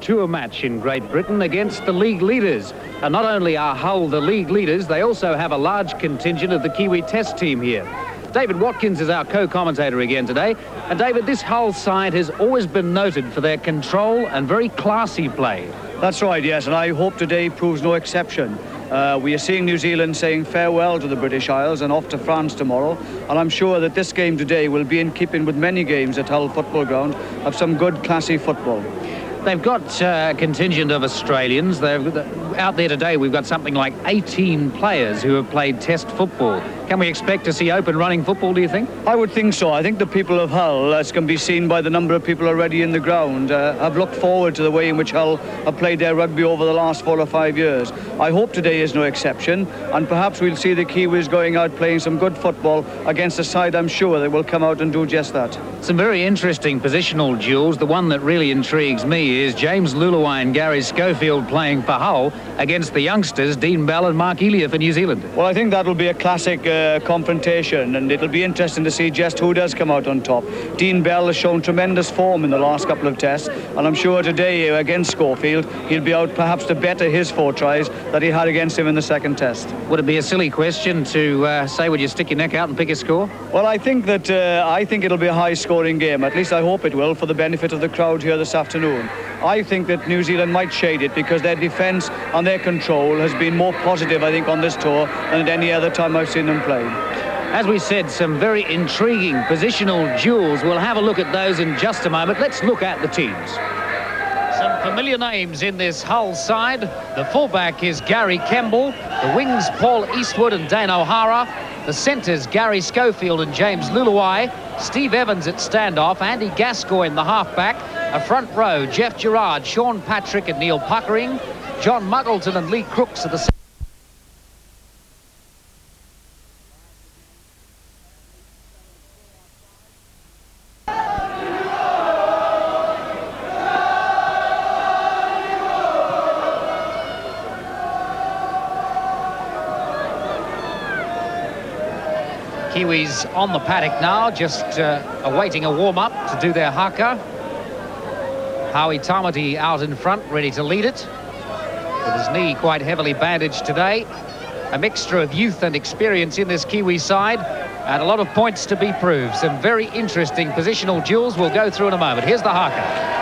tour match in Great Britain against the league leaders. And not only are Hull the league leaders, they also have a large contingent of the Kiwi Test team here. David Watkins is our co-commentator again today. And David, this Hull side has always been noted for their control and very classy play. That's right, yes, and I hope today proves no exception. We are seeing New Zealand saying farewell to the British Isles and off to France tomorrow, and I'm sure that this game today will be in keeping with many games at Hull Football Ground of some good classy football. They've got a contingent of Australians. Out there today, we've got something like 18 players who have played Test football. Can we expect to see open running football, do you think? I would think so. I think the people of Hull, as can be seen by the number of people already in the ground, have looked forward to the way in which Hull have played their rugby over the last 4 or 5 years. I hope today is no exception, and perhaps we'll see the Kiwis going out playing some good football against a side I'm sure that will come out and do just that. Some very interesting positional duels. The one that really intrigues me is James Luluai and Gary Schofield playing for Hull against the youngsters, Dean Bell and Mark Elia for New Zealand. Well, I think that'll be a classic confrontation, and it'll be interesting to see just who does come out on top. Dean Bell has shown tremendous form in the last couple of tests, and I'm sure today against Schofield he'll be out perhaps to better his 4 tries that he had against him in the second test. Would it be a silly question to say, would you stick your neck out and pick a score? Well, I think it'll be a high-scoring game. At least I hope it will, for the benefit of the crowd here this afternoon. I think that New Zealand might shade it because their defence and their control has been more positive, I think, on this tour than at any other time I've seen them play. As we said, some very intriguing positional duels. We'll have a look at those in just a moment. Let's look at the teams. Some familiar names in this Hull side. The fullback is Gary Kemble. The wings, Paul Eastwood and Dane O'Hara. The centres, Gary Schofield and James Luluai. Steve Evans at standoff. Andy Gascoigne, the halfback. A front row, Jeff Gerard, Sean Patrick and Neil Puckering. John Muggleton and Lee Crooks at the Kiwis on the paddock now, just awaiting a warm-up to do their haka. Howie Tamati out in front, ready to lead it, with his knee quite heavily bandaged today. A mixture of youth and experience in this Kiwi side, and a lot of points to be proved. Some very interesting positional duels we'll go through in a moment. Here's the haka.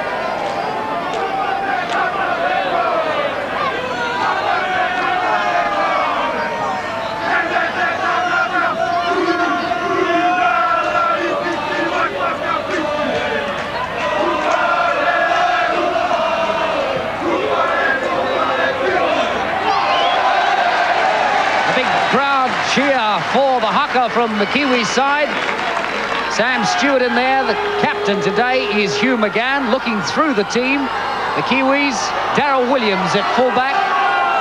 Cheer for the haka from the Kiwi side. Sam Stewart in there. The captain today is Hugh McGann, looking through the team. The Kiwis, Darryl Williams at fullback.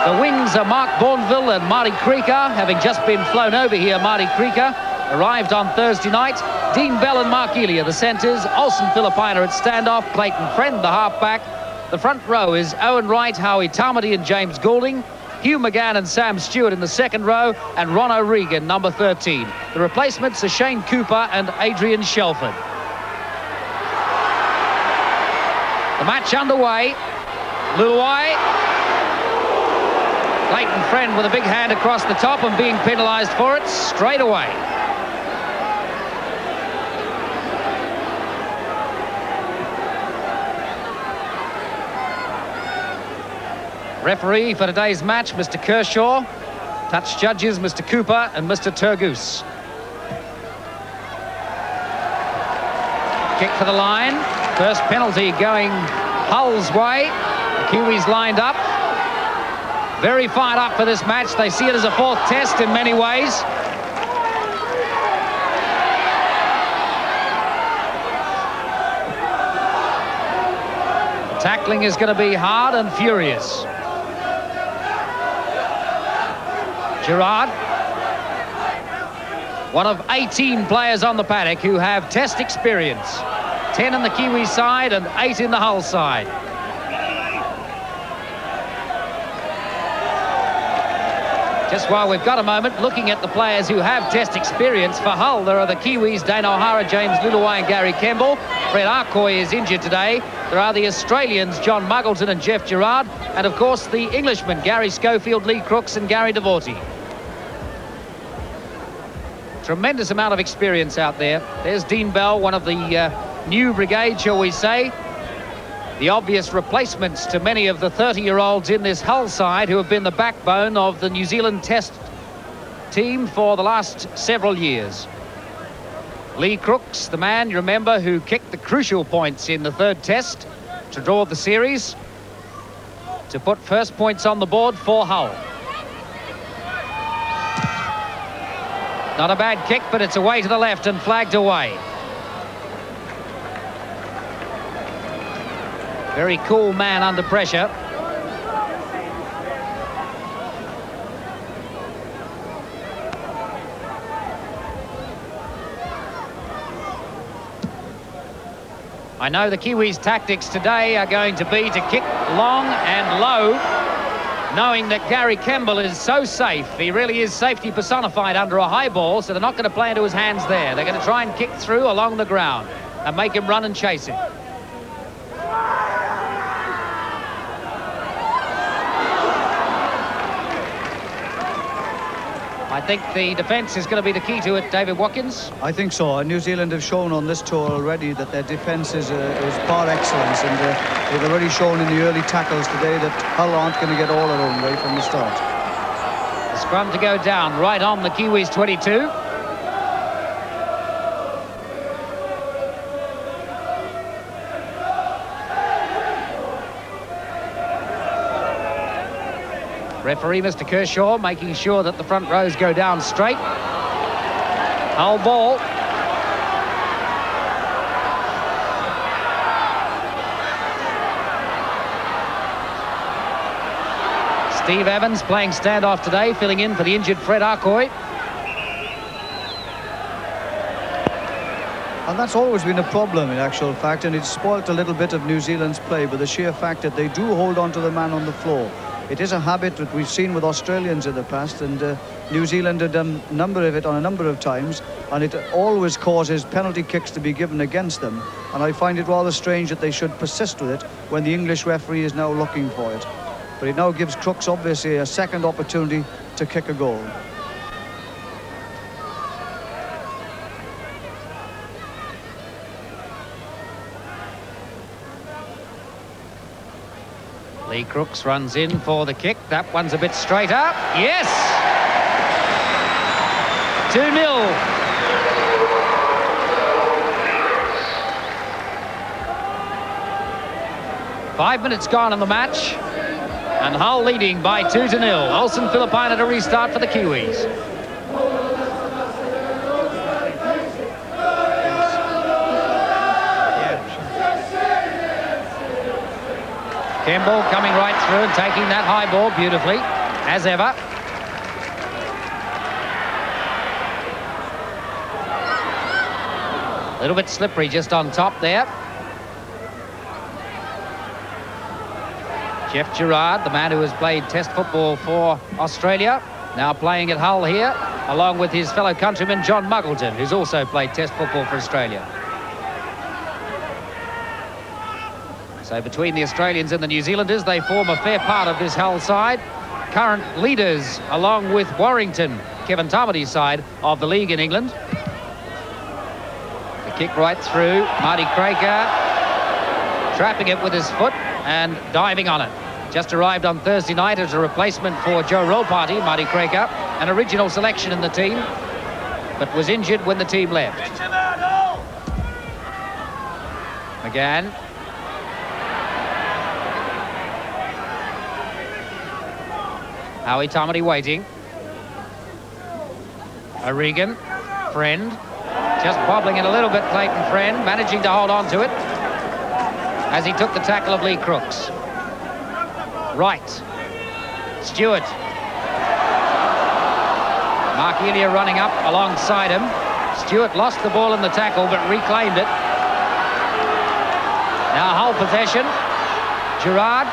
The wings are Mark Bourneville and Marty Creaker, having just been flown over here. Marty Creaker arrived on Thursday night. Dean Bell and Mark Elia, the centres. Olsen Filipina at standoff. Clayton Friend, the halfback. The front row is Owen Wright, Howie Tamati and James Goulding. Hugh McGann and Sam Stewart in the second row, and Ron O'Regan, number 13. The replacements are Shane Cooper and Adrian Shelford. The match underway. Luluai. Clayton Friend with a big hand across the top and being penalised for it straight away. Referee for today's match, Mr. Kershaw. Touch judges, Mr. Cooper and Mr. Turgoose. Kick for the line. First penalty going Hull's way. The Kiwis lined up. Very fired up for this match. They see it as a 4th test in many ways. The tackling is going to be hard and furious. Gerard, one of 18 players on the paddock who have test experience. 10 in the Kiwi side and 8 in the Hull side. Just while we've got a moment, looking at the players who have Test experience for Hull, there are the Kiwis, Dane O'Hara, James Luluwai and Gary Kemble. Fred Arcoy is injured today. There are the Australians, John Muggleton and Jeff Gerard. And, of course, the Englishmen, Gary Schofield, Lee Crooks and Gary Devorty. Tremendous amount of experience out there. There's Dean Bell, one of the new brigade, shall we say. The obvious replacements to many of the 30-year-olds in this Hull side who have been the backbone of the New Zealand Test team for the last several years. Lee Crooks, the man, you remember, who kicked the crucial points in the third Test to draw the series, to put first points on the board for Hull. Not a bad kick, but it's away to the left and flagged away. Very cool man under pressure. I know the Kiwis' tactics today are going to be to kick long and low, knowing that Gary Kemble is so safe. He really is safety personified under a high ball, so they're not going to play into his hands there. They're going to try and kick through along the ground and make him run and chase it. I think the defence is going to be the key to it, David Watkins. I think so. New Zealand have shown on this tour already that their defence is par excellence, and they've already shown in the early tackles today that Hull aren't going to get all their own way from the start. The scrum to go down right on the Kiwis 22. Referee Mr. Kershaw making sure that the front rows go down straight. Hull ball. Steve Evans playing standoff today, filling in for the injured Fred Arcoy. And that's always been a problem in actual fact, and it's spoilt a little bit of New Zealand's play by the sheer fact that they do hold on to the man on the floor. It is a habit that we've seen with Australians in the past, and New Zealand had done a number of it on a number of times, and it always causes penalty kicks to be given against them. And I find it rather strange that they should persist with it when the English referee is now looking for it. But it now gives Crooks obviously a second opportunity to kick a goal. Lee Crooks runs in for the kick. That one's a bit straighter. Yes! 2-0. Five minutes gone in the match. And Hull leading by 2-0. Olsen Philippine to restart for the Kiwis. Kemble coming right through and taking that high ball beautifully, as ever. A little bit slippery just on top there. Jeff Gerard, the man who has played Test football for Australia, now playing at Hull here, along with his fellow countryman John Muggleton, who's also played Test football for Australia. So between the Australians and the New Zealanders, they form a fair part of this Hull side. Current leaders, along with Warrington, Kevin Tarmady's side of the league in England. The kick right through. Marty Craker trapping it with his foot and diving on it. Just arrived on Thursday night as a replacement for Joe Rollparty, Marty Craker, an original selection in the team, but was injured when the team left. McGann. Howie Tarmady waiting. O'Regan, Friend, just bobbling it a little bit, Clayton Friend, managing to hold on to it as he took the tackle of Lee Crooks. Right, Stewart. Mark Elia running up alongside him. Stewart lost the ball in the tackle but reclaimed it. Now Hull possession. Gerard.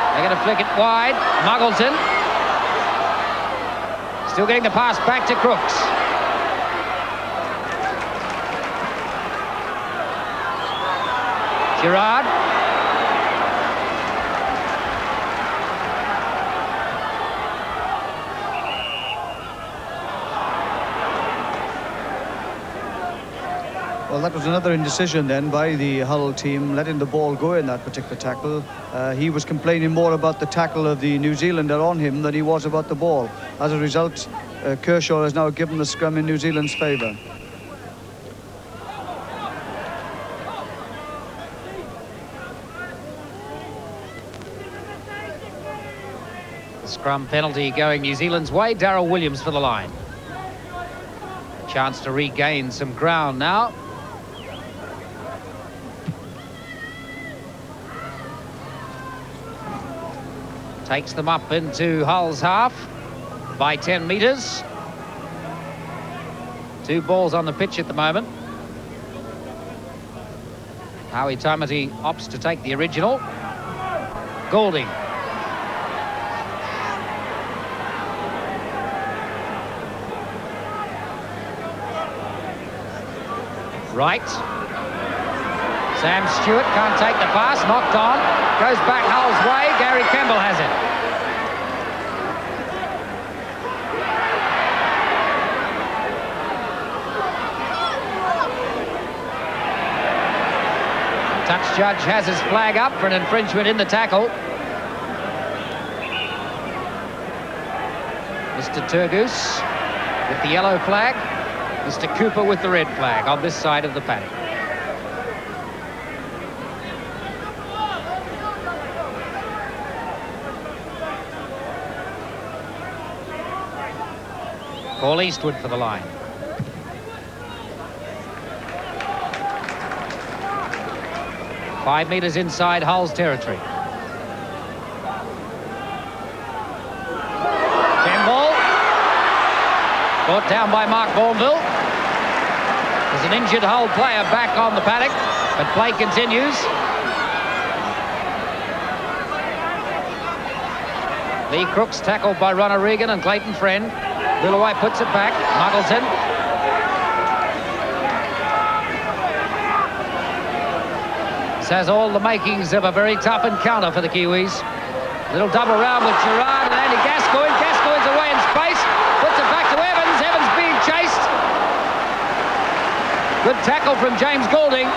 They're going to flick it wide. Muggleton. Still getting the pass back to Crooks. Gerard. Well, that was another indecision then by the Hull team, letting the ball go in that particular tackle. He was complaining more about the tackle of the New Zealander on him than he was about the ball. As a result, Kershaw has now given the scrum in New Zealand's favour. Scrum penalty going New Zealand's way. Darryl Williams for the line. Chance to regain some ground now. Takes them up into Hull's half by 10 metres. 2 balls on the pitch at the moment. Howie Tamati opts to take the original. Goulding. Right. Sam Stewart can't take the pass, knocked on. Goes back Hull's way, Gary Campbell has it. Touch judge has his flag up for an infringement in the tackle. Mr. Turgoose with the yellow flag. Mr. Cooper with the red flag on this side of the paddock. Paul Eastwood for the line. Five metres inside Hull's territory. Ball. Brought down by Mark Bourneville. There's an injured Hull player back on the paddock, but play continues. Lee Crooks tackled by Ronald Regan and Clayton Friend. Lillaway puts it back. Muggleton. This has all the makings of a very tough encounter for the Kiwis. Little double round with Gerard and Andy Gascoigne. Gascoigne's away in space. Puts it back to Evans. Evans being chased. Good tackle from James Goulding.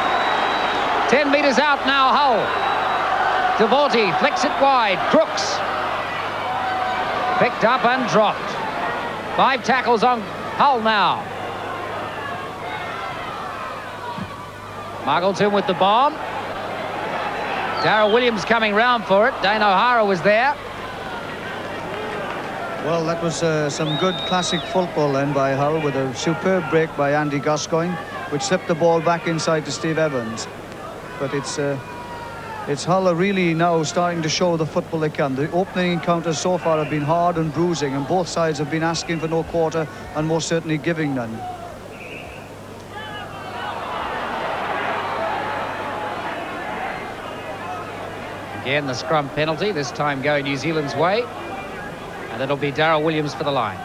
10 metres out now, Hull. Devorty flicks it wide. Crooks. Picked up and dropped. 5 tackles on Hull now. Muggleton with the bomb. Darryl Williams coming round for it. Dane O'Hara was there. Well, that was some good classic football then by Hull, with a superb break by Andy Gascoigne, which slipped the ball back inside to Steve Evans. But it's Hull are really now starting to show the football they can. The opening encounters so far have been hard and bruising, and both sides have been asking for no quarter and most certainly giving none. Again, the scrum penalty, this time going New Zealand's way. And it'll be Darryl Williams for the line.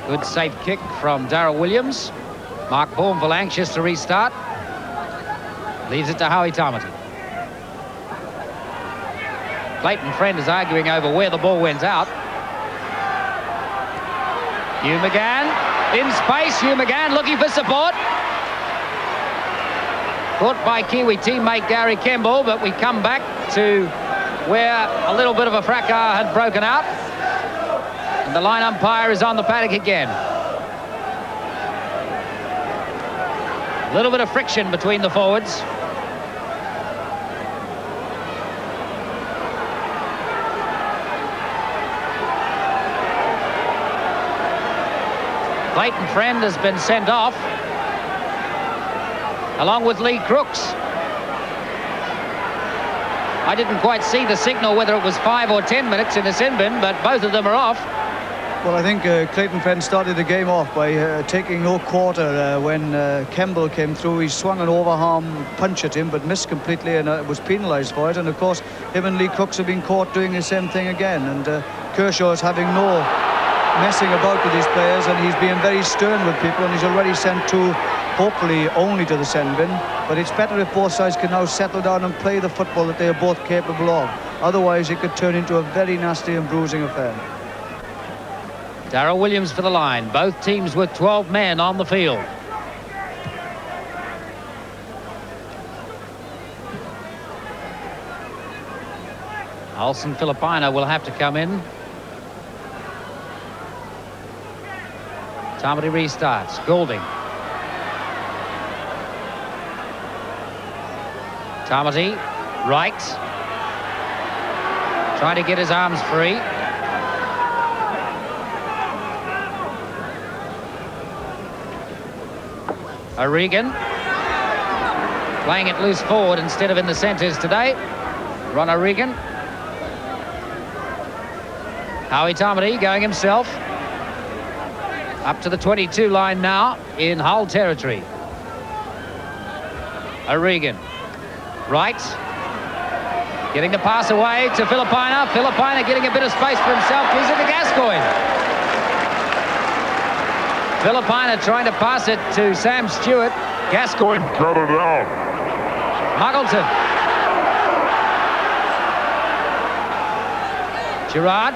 Good safe kick from Darryl Williams. Mark Bourneville anxious to restart. Leaves it to Howie Tamati. Clayton Friend is arguing over where the ball went out. Hugh McGann in space. Hugh McGann looking for support. Caught by Kiwi teammate Gary Campbell, but we come back to where a little bit of a fracas had broken out. And the line umpire is on the paddock again. A little bit of friction between the forwards. Clayton Friend has been sent off, along with Lee Crooks. I didn't quite see the signal whether it was 5 or 10 minutes in the sin bin, but both of them are off. Well, I think Clayton Fenn started the game off by taking no quarter when Kemble came through. He swung an overarm punch at him but missed completely and was penalised for it. And of course, him and Lee Crooks have been caught doing the same thing again. And Kershaw is having no messing about with his players, and he's being very stern with people, and he's already sent two, hopefully only to the send bin. But it's better if both sides can now settle down and play the football that they are both capable of. Otherwise, it could turn into a very nasty and bruising affair. Darryl Williams for the line. Both teams with 12 men on the field. Olsen Filipino will have to come in. Tamati restarts. Goulding. Tamati, right. Trying to get his arms free. O'Regan playing it loose forward instead of in the centres today. Ron O'Regan. Howie Tamati going himself up to the 22 line now in Hull territory. O'Regan, right, getting the pass away to Filipina. Filipina getting a bit of space for himself. He's into Gascoigne. Filipina trying to pass it to Sam Stewart. Gascoigne cut it out. Muggleton. Gerard.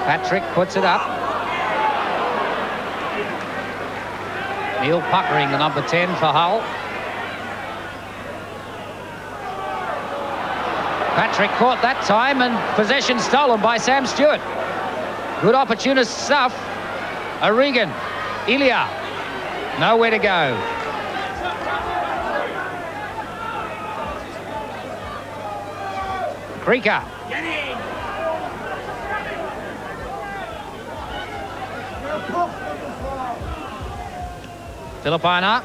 Patrick puts it up. Neil Puckering, the number 10 for Hull. Patrick caught that time, and possession stolen by Sam Stewart. Good opportunist stuff. O'Regan. Ilya. Nowhere to go. Creaker. Filipina.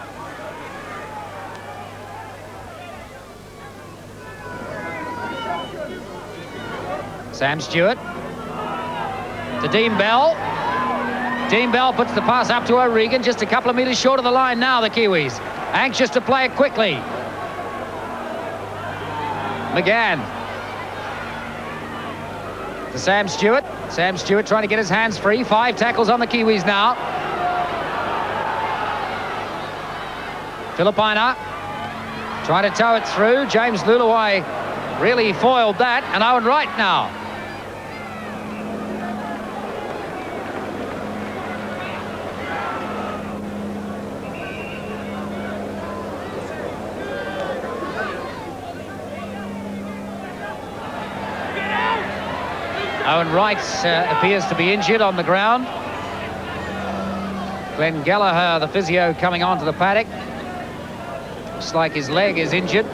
Sam Stewart to Dean Bell. Dean Bell puts the pass up to O'Regan, just a couple of metres short of the line now, the Kiwis. Anxious to play it quickly. McGann. To Sam Stewart. Sam Stewart trying to get his hands free. 5 tackles on the Kiwis now. Filipina trying to tow it through. James Luluwai really foiled that. And Owen Wright now. Owen Wright appears to be injured on the ground. Glenn Gallagher, the physio, coming onto the paddock. Looks like his leg is injured.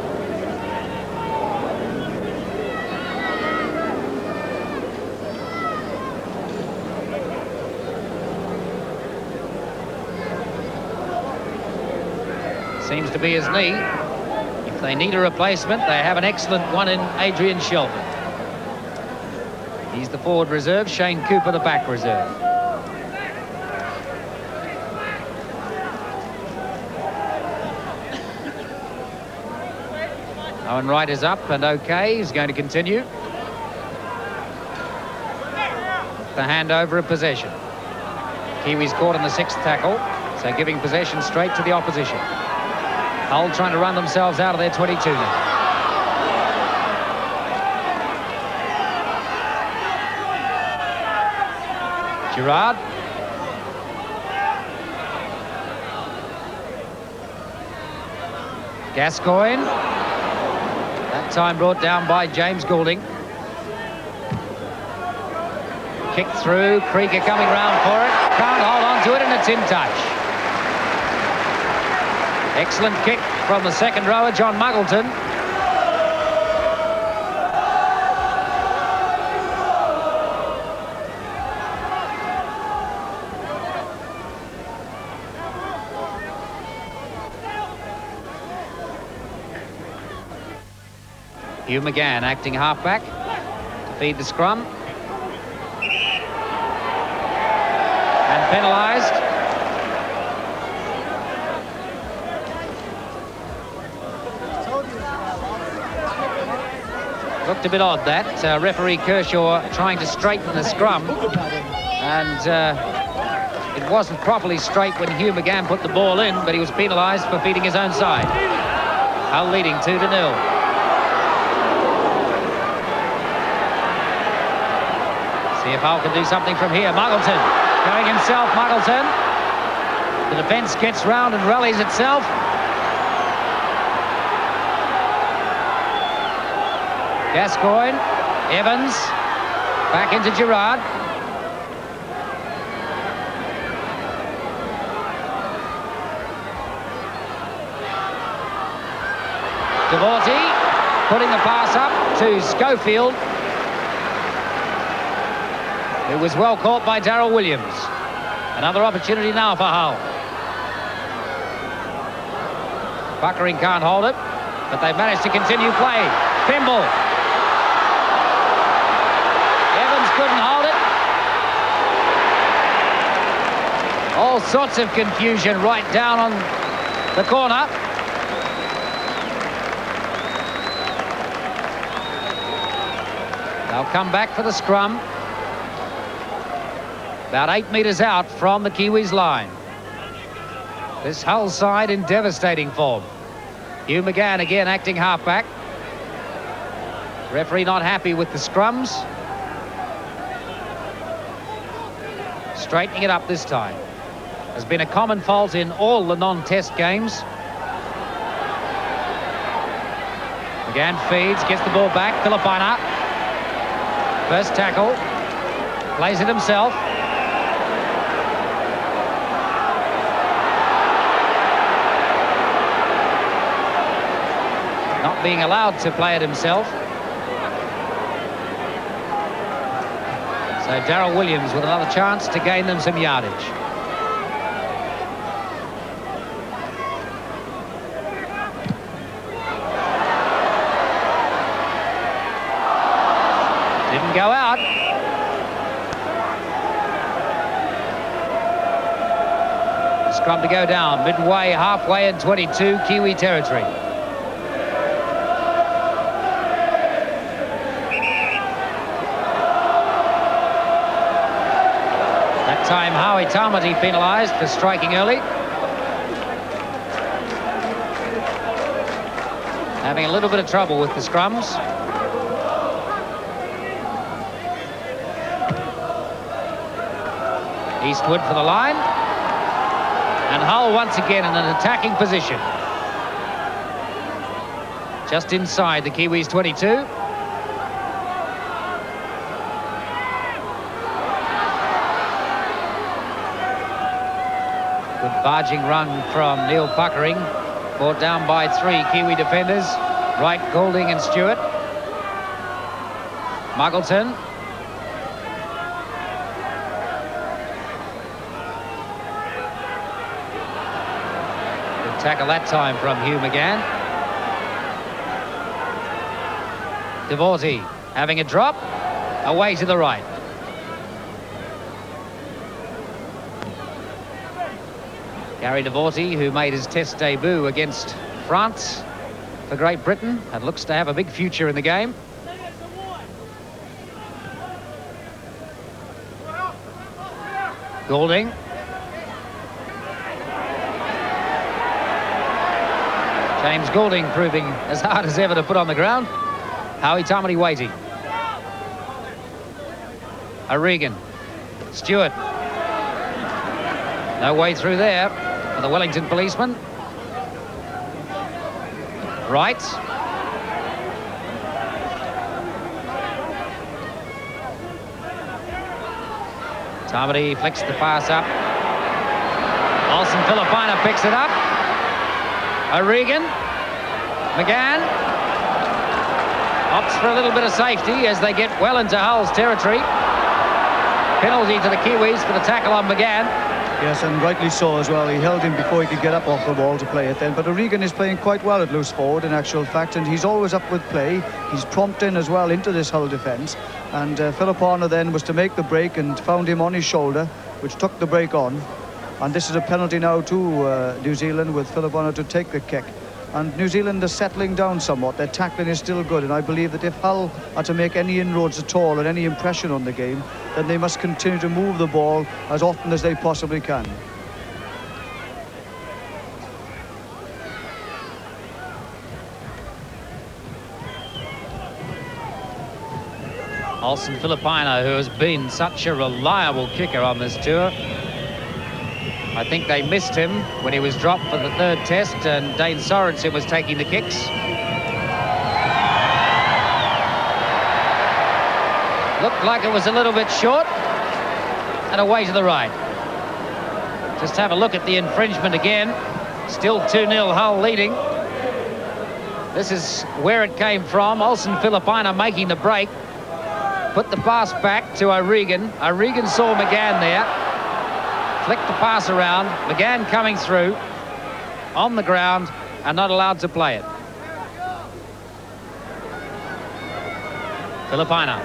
Seems to be his knee. If they need a replacement, they have an excellent one in Adrian Shelton. He's the forward reserve, Shane Cooper the back reserve. Owen Wright is up and okay, he's going to continue. The handover of possession. Kiwis caught in the 6th tackle, so giving possession straight to the opposition. Hull trying to run themselves out of their 22 now. Gerard. Gascoigne. That time brought down by James Goulding. Kick through. Creaker coming round for it. Can't hold on to it, and it's in touch. Excellent kick from the second rower, John Muggleton. Hugh McGann acting halfback to feed the scrum. And penalised. Looked a bit odd, that. Referee Kershaw trying to straighten the scrum. And it wasn't properly straight when Hugh McGann put the ball in, but he was penalised for feeding his own side. Hull leading 2-0. See if Hull can do something from here. Muggleton going himself, Muggleton. The defence gets round and rallies itself. Gascoigne, Evans, back into Gerard. Devorty putting the pass up to Schofield. It was well caught by Darryl Williams. Another opportunity now for Hull. Buckering can't hold it, but they've managed to continue play. Pimble. Evans couldn't hold it. All sorts of confusion right down on the corner. They'll come back for the scrum. About 8 metres out from the Kiwis line. This Hull side in devastating form. Hugh McGann again acting halfback. Referee not happy with the scrums. Straightening it up this time. Has been a common fault in all the non-test games. McGann feeds, gets the ball back. Filipina. First tackle. Plays it himself. Not being allowed to play it himself. So Darryl Williams with another chance to gain them some yardage. Didn't go out. The scrum to go down midway, halfway in 22 Kiwi territory. Time Howie Tamati penalised for striking early. Having a little bit of trouble with the scrums. Eastwood for the line. And Hull once again in an attacking position. Just inside the Kiwis 22. Barging run from Neil Puckering, brought down by 3 Kiwi defenders, Wright, Goulding and Stewart. Muggleton. Good tackle that time from Hugh McGann. Devorty having a drop, away to the right. Gary Devorty, who made his test debut against France for Great Britain and looks to have a big future in the game. Goulding. James Goulding proving as hard as ever to put on the ground. Howie Tamati waiting. O'Regan. Stewart. No way through there for the Wellington policeman. Right. Tamati flicks the pass up. Olsen Filipina picks it up. O'Regan. McGann. Opts for a little bit of safety as they get well into Hull's territory. Penalty to the Kiwis for the tackle on McGann. Yes, and rightly so as well. He held him before he could get up off the ball to play it then. But O'Regan is playing quite well at loose forward in actual fact, and he's always up with play. He's prompt in as well into this Hull defence. And Philippana then was to make the break and found him on his shoulder, which took the break on. And this is a penalty now to New Zealand, with Philippana to take the kick. And New Zealand are settling down somewhat. Their tackling is still good, and I believe that if Hull are to make any inroads at all and any impression on the game, then they must continue to move the ball as often as they possibly can. Olsen Filipino, who has been such a reliable kicker on this tour. I think they missed him when he was dropped for the third test, and Dane Sorensen was taking the kicks. Looked like it was a little bit short, and away to the right. Just have a look at the infringement again. Still 2-0 Hull leading. This is where it came from. Olsen Filipino making the break. Put the pass back to O'Regan. O'Regan saw McGann there. Flicked the pass around. McGann coming through on the ground and not allowed to play it. Filipina.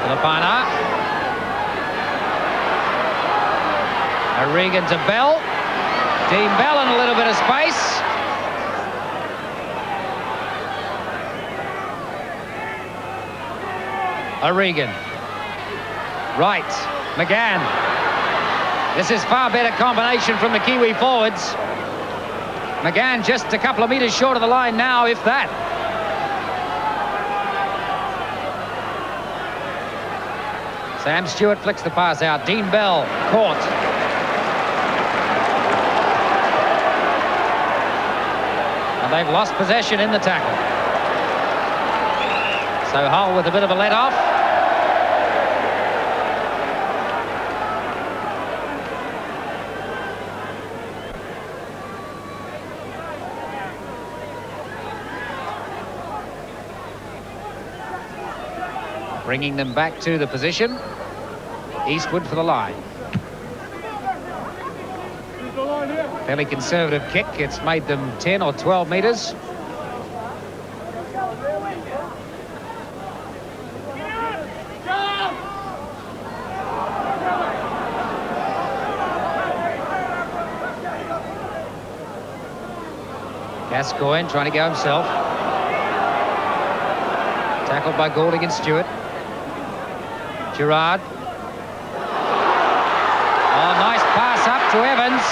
Filipina. O'Regan to Bell. Dean Bell in a little bit of space. O'Regan. Right. McGann. This is far better combination from the Kiwi forwards. McGann just a couple of metres short of the line now, if that. Sam Stewart flicks the pass out. Dean Bell caught. And they've lost possession in the tackle. So Hull with a bit of a let-off. Bringing them back to the position. Eastwood for the line. Fairly conservative kick. It's made them 10 or 12 metres. Gascoigne trying to go himself. Tackled by Goulding and Stewart. Gerard. Oh, nice pass up to Evans.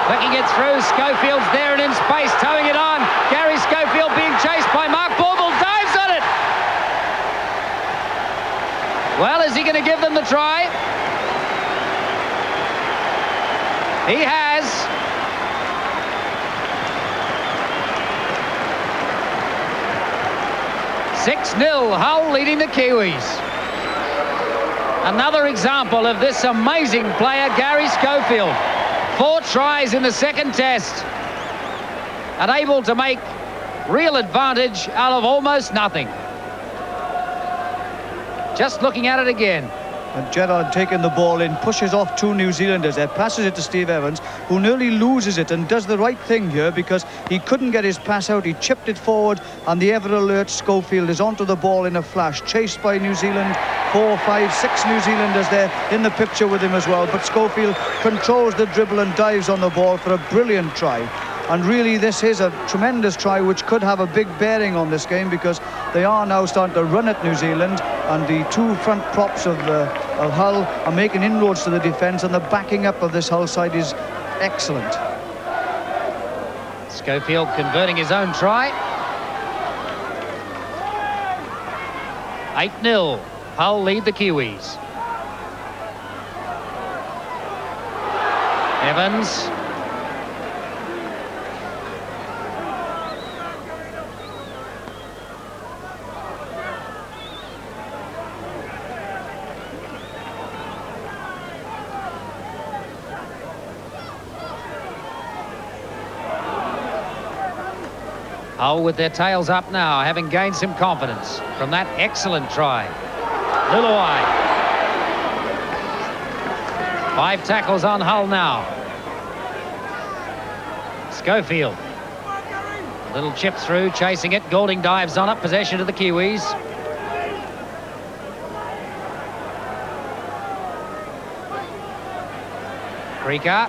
Flicking it through. Schofield's there and in space, towing it on. Gary Schofield being chased by Mark Bauble. Dives on it. Well, is he going to give them the try? He has. (6-0) Hull leading the Kiwis. Another example of this amazing player, Gary Schofield. 4 tries in the second test. And able to make real advantage out of almost nothing. Just looking at it again. And Gerard taking the ball in, pushes off 2 New Zealanders there, passes it to Steve Evans, who nearly loses it and does the right thing here because he couldn't get his pass out. He chipped it forward, and the ever alert Schofield is onto the ball in a flash, chased by New Zealand. 4, 5, 6 New Zealanders there in the picture with him as well. But Schofield controls the dribble and dives on the ball for a brilliant try. And really, this is a tremendous try which could have a big bearing on this game, because they are now starting to run at New Zealand, and the 2 front props of Hull are making inroads to the defence, and the backing up of this Hull side is excellent. Schofield converting his own try. 8-0. Hull lead the Kiwis. Evans. Hull with their tails up now, having gained some confidence from that excellent try. Luluai. 5 tackles on Hull now. Schofield. Little chip through, chasing it. Goulding dives on it. Possession to the Kiwis. Creaker.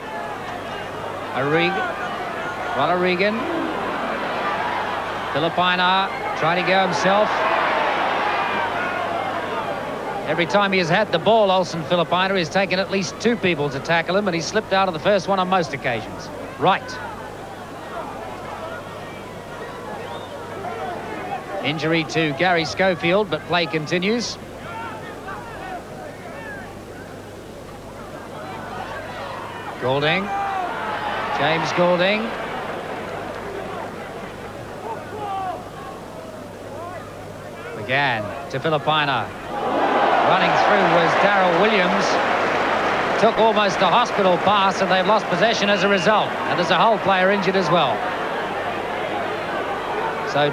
Ronald Regan. Filipina trying to go himself. Every time he has had the ball, Olsen Filipina has taken at least 2 people to tackle him, and he's slipped out of the first one on most occasions. Right. Injury to Gary Schofield, but play continues. Goulding. James Goulding. McGann to Filipina. Running through was Darryl Williams. Took almost a hospital pass, and they've lost possession as a result. And there's a Hull player injured as well. So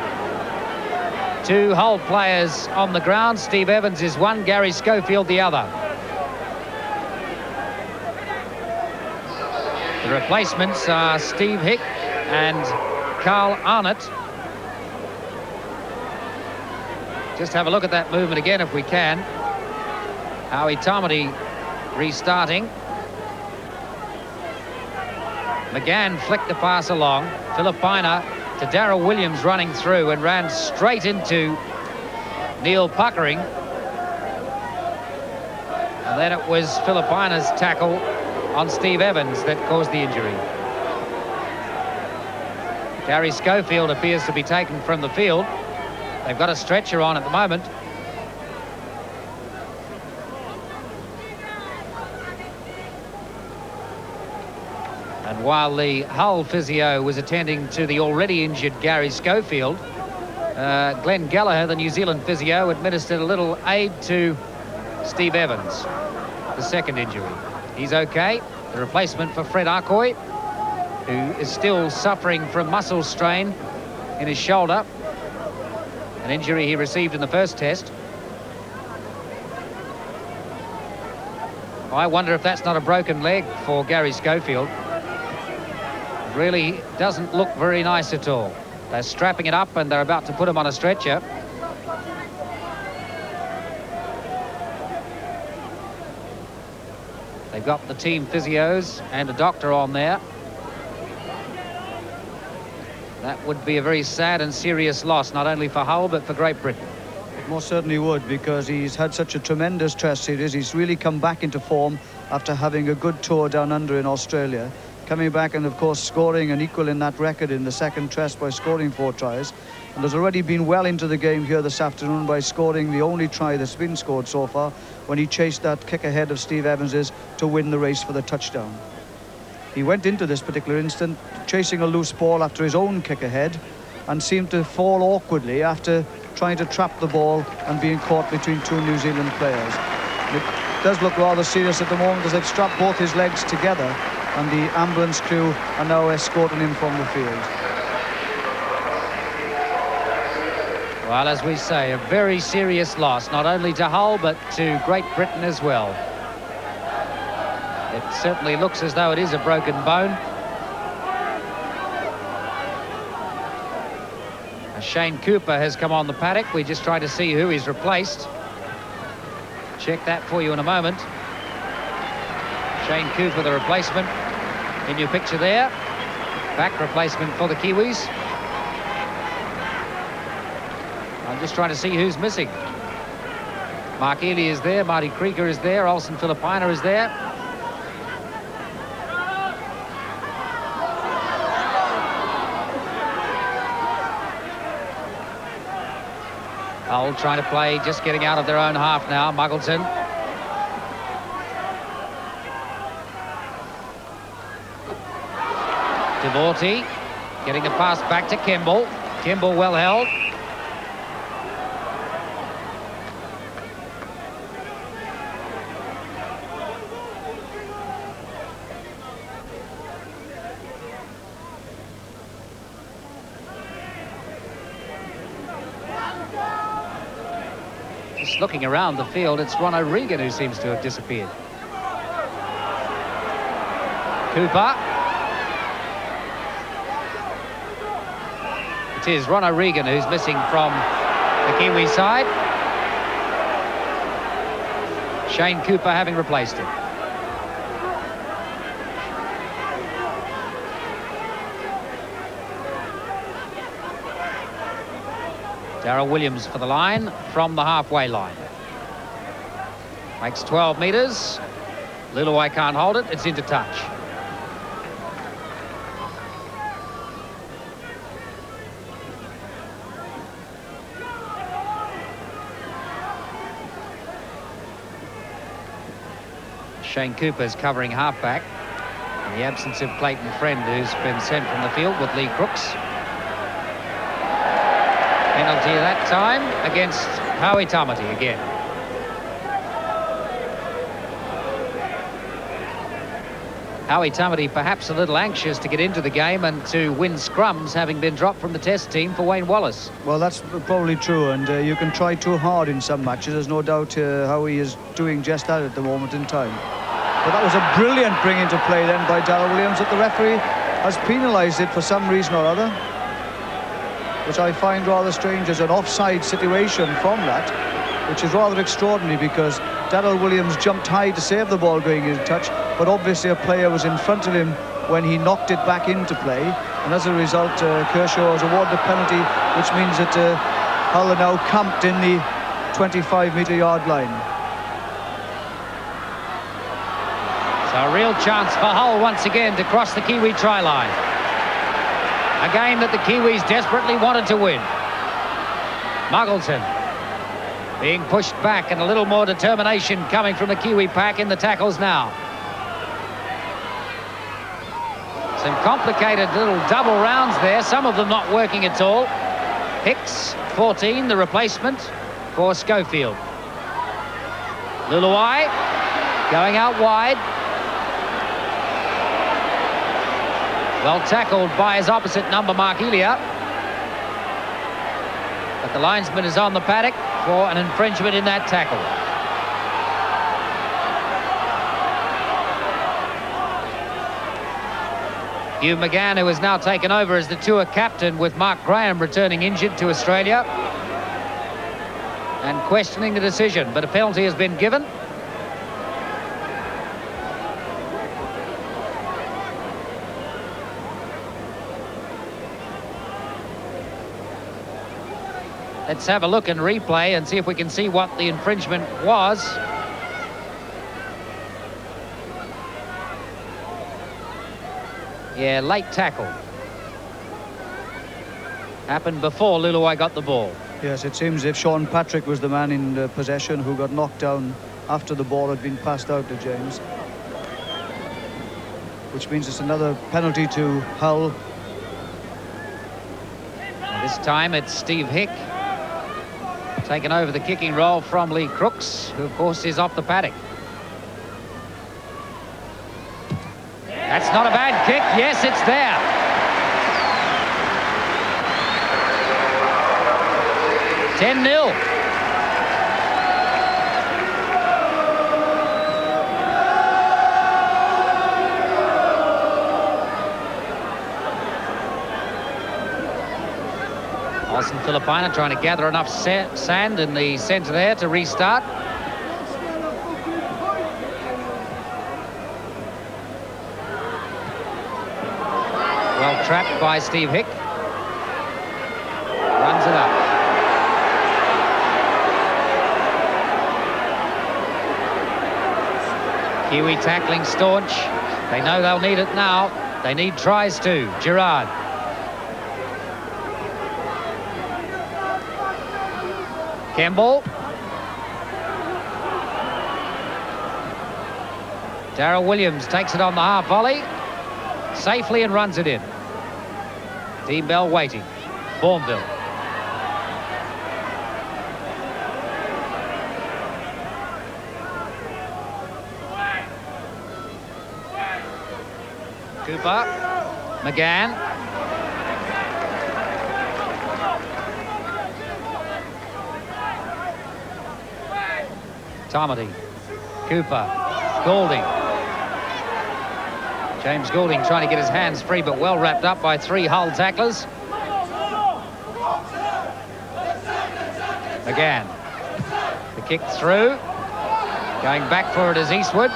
2 Hull players on the ground. Steve Evans is one, Gary Schofield the other. The replacements are Steve Hick and Carl Arnott. Just have a look at that movement again if we can. Howie Tomedy restarting. McGann flicked the pass along. Filipina to Darryl Williams running through and ran straight into Neil Puckering. And then it was Filipina's tackle on Steve Evans that caused the injury. Gary Schofield appears to be taken from the field. They've got a stretcher on at the moment. And while the Hull physio was attending to the already injured Gary Schofield, Glenn Gallagher, the New Zealand physio, administered a little aid to Steve Evans, the second injury. He's okay. The replacement for Fred Arcoy, who is still suffering from muscle strain in his shoulder, an injury he received in the first test. I wonder if that's not a broken leg for Gary Schofield. It really doesn't look very nice at all. They're strapping it up and they're about to put him on a stretcher. They've got the team physios and a doctor on there. That would be a very sad and serious loss, not only for Hull, but for Great Britain. It most certainly would, because he's had such a tremendous Test series. He's really come back into form after having a good tour down under in Australia. Coming back and, of course, scoring and equaling that record in the second Test by scoring 4 tries. And has already been well into the game here this afternoon by scoring the only try that's been scored so far, when he chased that kick ahead of Steve Evans's to win the race for the touchdown. He went into this particular instant chasing a loose ball after his own kick ahead and seemed to fall awkwardly after trying to trap the ball and being caught between 2 New Zealand players. It does look rather serious at the moment as they've strapped both his legs together, and the ambulance crew are now escorting him from the field. Well, as we say, a very serious loss, not only to Hull, but to Great Britain as well. It certainly looks as though it is a broken bone. Shane Cooper has come on the paddock. We just try to see who he's replaced. Check that for you in a moment. Shane Cooper, the replacement, in your picture there. Back replacement for the Kiwis. I'm just trying to see who's missing. Mark Ely is there, Marty Creaker is there, Olsen Filipina is there. Hull trying to play, just getting out of their own half now. Muggleton. Devorty getting the pass back to Kimball. Kimball well held. looking around the field, it's Ron O'Regan who seems to have disappeared. Cooper. It is Ron O'Regan who's missing from the Kiwi side. Shane Cooper having replaced him. Darryl Williams for the line from the halfway line. Makes 12 metres. Luluai can't hold it. It's into touch. Shane Cooper's covering halfback in the absence of Clayton Friend, who's been sent from the field with Lee Crooks. Penalty that time against Howie Tamati again. Howie Tamati perhaps a little anxious to get into the game and to win scrums, having been dropped from the test team for Wayne Wallace. Well, that's probably true, and you can try too hard in some matches. There's no doubt Howie is doing just that at the moment in time. But that was a brilliant bring into play then by Darryl Williams, that the referee has penalised it for some reason or other, which I find rather strange as an offside situation from that, which is rather extraordinary because Darryl Williams jumped high to save the ball going into touch, but obviously a player was in front of him when he knocked it back into play, and as a result Kershaw has awarded a penalty, which means that Hull are now camped in the 25-metre yard line. So a real chance for Hull once again to cross the Kiwi try line. A game that the Kiwis desperately wanted to win. Muggleton being pushed back, and a little more determination coming from the Kiwi pack in the tackles now. Some complicated little double rounds there, some of them not working at all. Hicks, 14, the replacement for Schofield. Luluai going out wide. Well tackled by his opposite number, Mark Elia. But the linesman is on the paddock for an infringement in that tackle. Hugh McGann, who has now taken over as the tour captain, with Mark Graham returning injured to Australia, and questioning the decision, but a penalty has been given. Let's have a look and replay and see if we can see what the infringement was. Yeah, late tackle. Happened before Luluai got the ball. Yes, it seems as if Sean Patrick was the man in possession who got knocked down after the ball had been passed out to James. Which means it's another penalty to Hull. And this time it's Steve Hick taken over the kicking role from Lee Crooks, who of course is off the paddock. That's not a bad kick. Yes, it's there. (10-0). Austin Filipina trying to gather enough sand in the centre there to restart. Well trapped by Steve Hick. Runs it up. Kiwi tackling staunch. They know they'll need it now. They need tries too. Gerard. Kemble. Darryl Williams takes it on the half volley safely and runs it in. Dean Bell waiting. Bourneville. Cooper. McGann. Tamati, Cooper, Goulding. James Goulding trying to get his hands free, but well wrapped up by 3 Hull tacklers. McGann, the kick through, going back for it is Eastwood.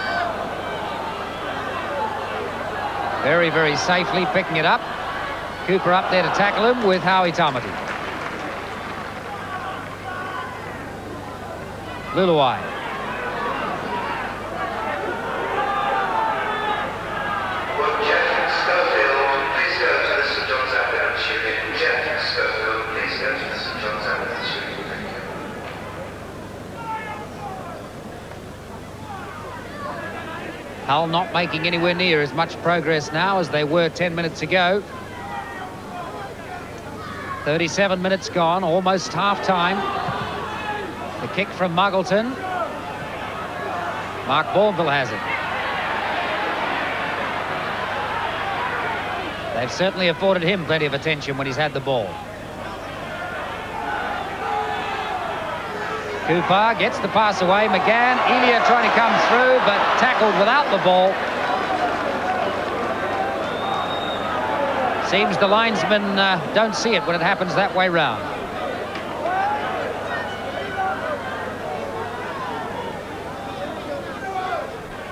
Very, very safely picking it up. Cooper up there to tackle him with Howie Tamati. Luluai. Hull not making anywhere near as much progress now as they were 10 minutes ago. 37 minutes gone, almost half-time. The kick from Muggleton. Mark Bourneville has it. They've certainly afforded him plenty of attention when he's had the ball. Cooper gets the pass away. McGann, Elia trying to come through, but tackled without the ball. Seems the linesmen don't see it when it happens that way round.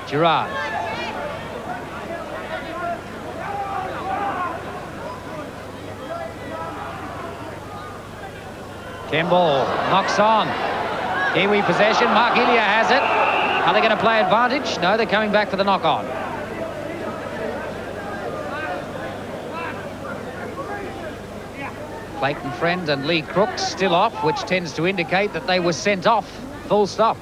Gerard. Kimball knocks on. Kiwi possession. Mark Elia has it. Are they going to play advantage? No, they're coming back for the knock-on. Clayton Friend and Lee Crooks still off, which tends to indicate that they were sent off. Full stop.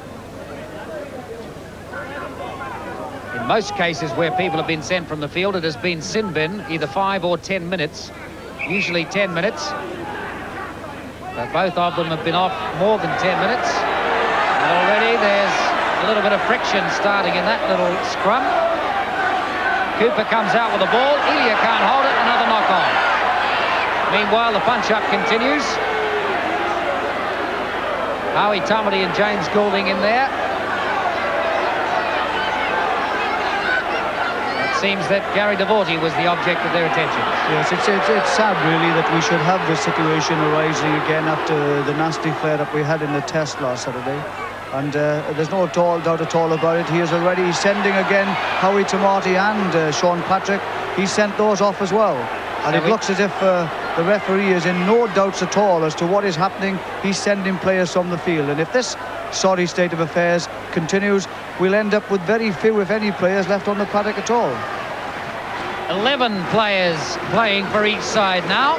In most cases where people have been sent from the field, it has been sin bin, either 5 or 10 minutes. Usually 10 minutes. But both of them have been off more than 10 minutes. Already there's a little bit of friction starting in that little scrum. Cooper comes out with the ball. Elia can't hold it. Another knock-on. Meanwhile, the punch-up continues. Howie Tamati and James Goulding in there. It seems that Gary Devorty was the object of their attention. Yes, it's sad really that we should have this situation arising again after the nasty flare-up we had in the test last Saturday. And there's no doubt at all about it. He is already sending again Howie Tamati and Sean Patrick. He sent those off as well. And it looks as if the referee is in no doubts at all as to what is happening. He's sending players from the field. And if this sorry state of affairs continues, we'll end up with very few, if any, players left on the paddock at all. 11 players playing for each side now.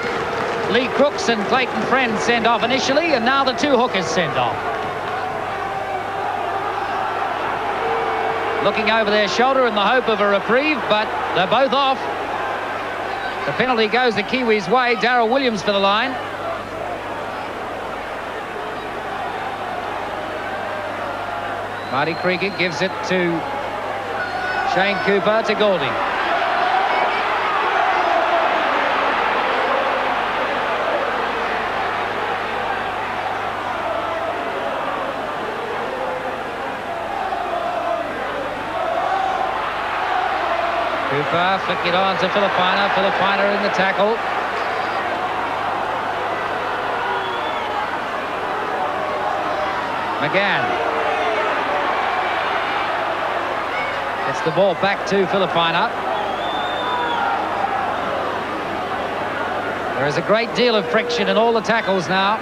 Lee Crooks and Clayton Friend sent off initially, and now the 2 hookers sent off. Looking over their shoulder in the hope of a reprieve, but they're both off. The penalty goes the Kiwis' way. Darryl Williams for the line. Marty Krieger gives it to Shane Cooper to Goulding. Cooper flicking it on to Filipina. Filipina in the tackle. McGann gets the ball back to Filipina. There is a great deal of friction in all the tackles now.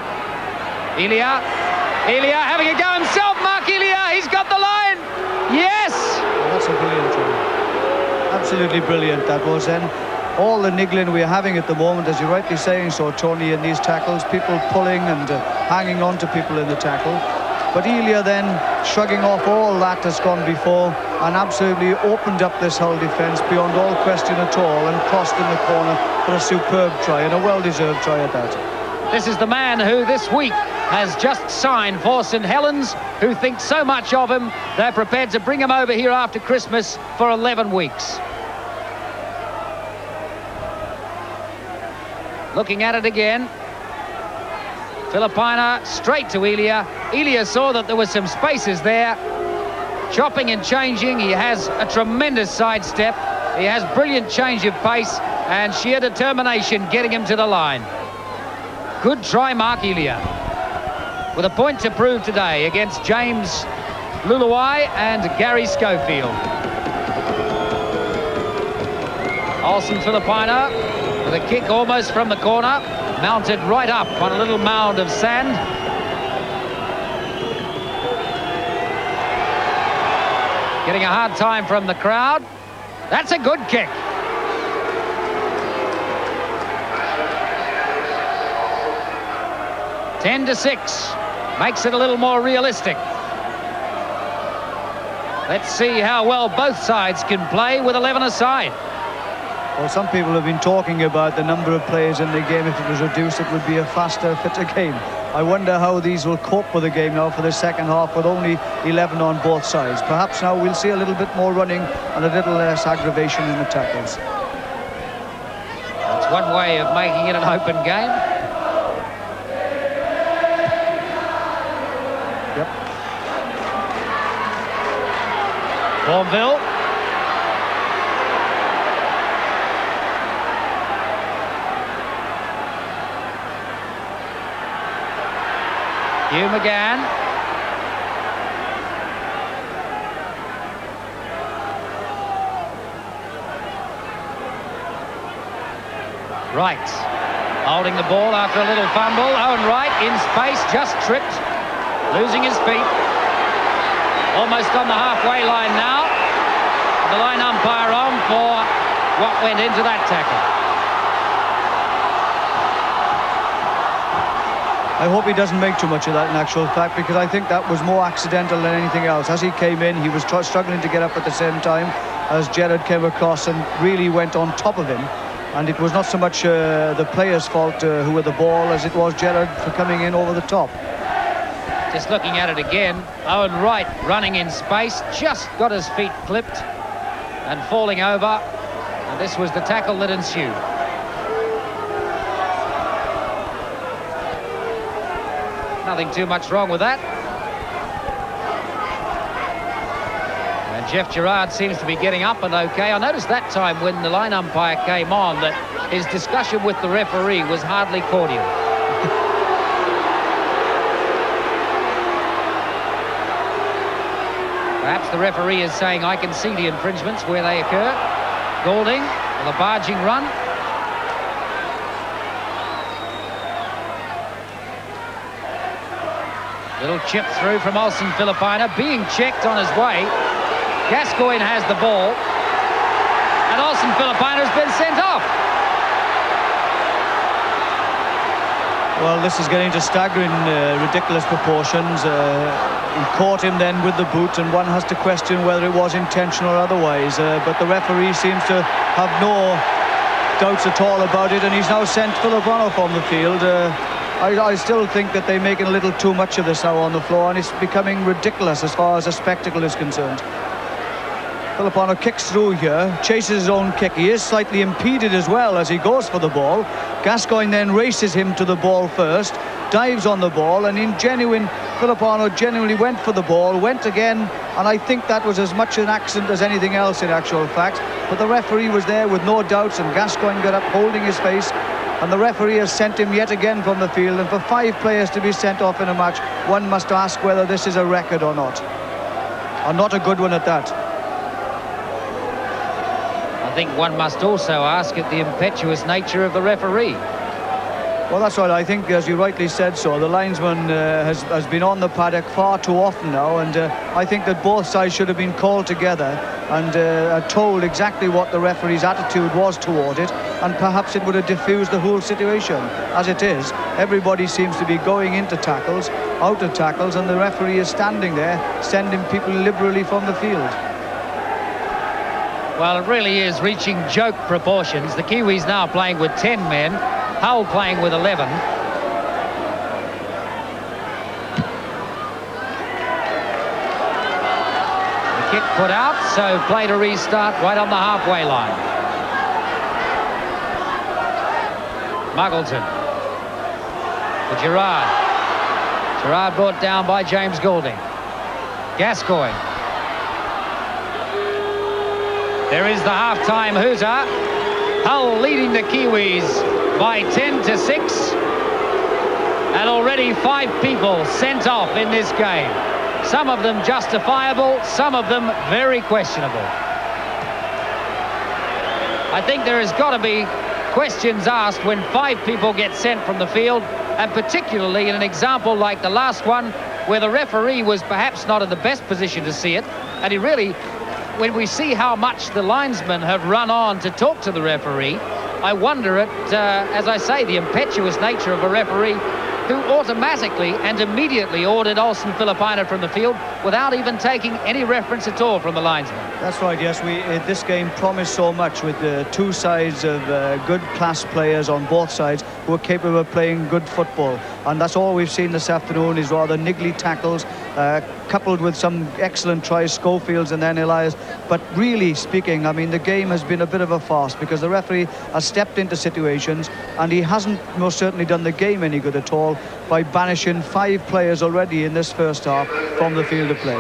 Elia having a go himself. Mark Elia, he's got the line. Yes! Well, that's a brilliant try. Absolutely brilliant that was. Then all the niggling we're having at the moment, as you're rightly saying so, Tony, in these tackles, people pulling and hanging on to people in the tackle. But Elia then shrugging off all that has gone before and absolutely opened up this Hull defence beyond all question at all and crossed in the corner for a superb try, and a well-deserved try at that. This is the man who this week has just signed for St Helens, who think so much of him, they're prepared to bring him over here after Christmas for 11 weeks. Looking at it again. Filipina straight to Elia. Elia saw that there were some spaces there. Chopping and changing. He has a tremendous sidestep. He has brilliant change of pace and sheer determination getting him to the line. Good try, Mark Elia. With a point to prove today against James Luluai and Gary Schofield. Olsen Filipino with a kick almost from the corner. Mounted right up on a little mound of sand. Getting a hard time from the crowd. That's a good kick. Ten to 6. Makes it a little more realistic. Let's see how well both sides can play with 11 aside. Well, some people have been talking about the number of players in the game. If it was reduced, it would be a faster, fitter game. I wonder how these will cope with the game now for the second half with only 11 on both sides. Perhaps now we'll see a little bit more running and a little less aggravation in the tackles. That's one way of making it an open game. Yep. Bourneville. Hugh McGann. Wright holding the ball after a little fumble. Owen Wright in space, just tripped, losing his feet. Almost on the halfway line now. The line umpire on for what went into that tackle. I hope he doesn't make too much of that in actual fact, because I think that was more accidental than anything else. As he came in, he was struggling to get up at the same time as Gerrard came across and really went on top of him. And it was not so much the players' fault who were the ball as it was Gerrard for coming in over the top. Just looking at it again, Owen Wright running in space, just got his feet clipped and falling over. And this was the tackle that ensued. Nothing too much wrong with that. And Jeff Gerrard seems to be getting up and okay. I noticed that time when the line umpire came on that his discussion with the referee was hardly cordial. Perhaps the referee is saying, I can see the infringements where they occur. Goulding with a barging run. Little chip through from Olsen Filipino, being checked on his way. Gascoigne has the ball. And Olsen Filipino has been sent off. Well, this is getting to staggering, ridiculous proportions. He caught him then with the boot, and one has to question whether it was intentional or otherwise. But the referee seems to have no doubts at all about it, and he's now sent Filipino from the field. I still think that they're making a little too much of this now on the floor, and it's becoming ridiculous as far as the spectacle is concerned. Filipino kicks through here, chases his own kick. He is slightly impeded as well as he goes for the ball. Gascoigne then races him to the ball first, dives on the ball, and Filipino genuinely went for the ball, went again, and I think that was as much an accident as anything else in actual fact. But the referee was there with no doubts, and Gascoigne got up holding his face. And the referee has sent him yet again from the field. And for 5 players to be sent off in a match, one must ask whether this is a record or not. And not a good one at that. I think one must also ask at the impetuous nature of the referee. Well, that's right. I think, as you rightly said so, the linesman has been on the paddock far too often now, and I think that both sides should have been called together and told exactly what the referee's attitude was toward it, and perhaps it would have diffused the whole situation. As it is, everybody seems to be going into tackles, out of tackles, and the referee is standing there, sending people liberally from the field. Well, it really is reaching joke proportions. The Kiwis now playing with 10 men. Hull playing with 11. The kick put out, so play to restart right on the halfway line. Muggleton. To Gerrard. Gerard brought down by James Goulding. Gascoigne. There is the half-time hooter. Hull leading the Kiwis by 10-6. And already 5 people sent off in this game. Some of them justifiable, some of them very questionable. I think there has got to be questions asked when 5 people get sent from the field, and particularly in an example like the last one, where the referee was perhaps not in the best position to see it, and he really, when we see how much the linesmen have run on to talk to the referee, I wonder at, as I say, the impetuous nature of a referee who automatically and immediately ordered Olsen Filipina from the field without even taking any reference at all from the linesman. That's right, yes. This game promised so much with the 2 sides of good class players on both sides who are capable of playing good football. And that's all we've seen this afternoon is rather niggly tackles, coupled with some excellent tries, Schofields and then Elias. But really speaking, I mean, the game has been a bit of a farce because the referee has stepped into situations and he hasn't most certainly done the game any good at all by banishing 5 players already in this first half from the field of play.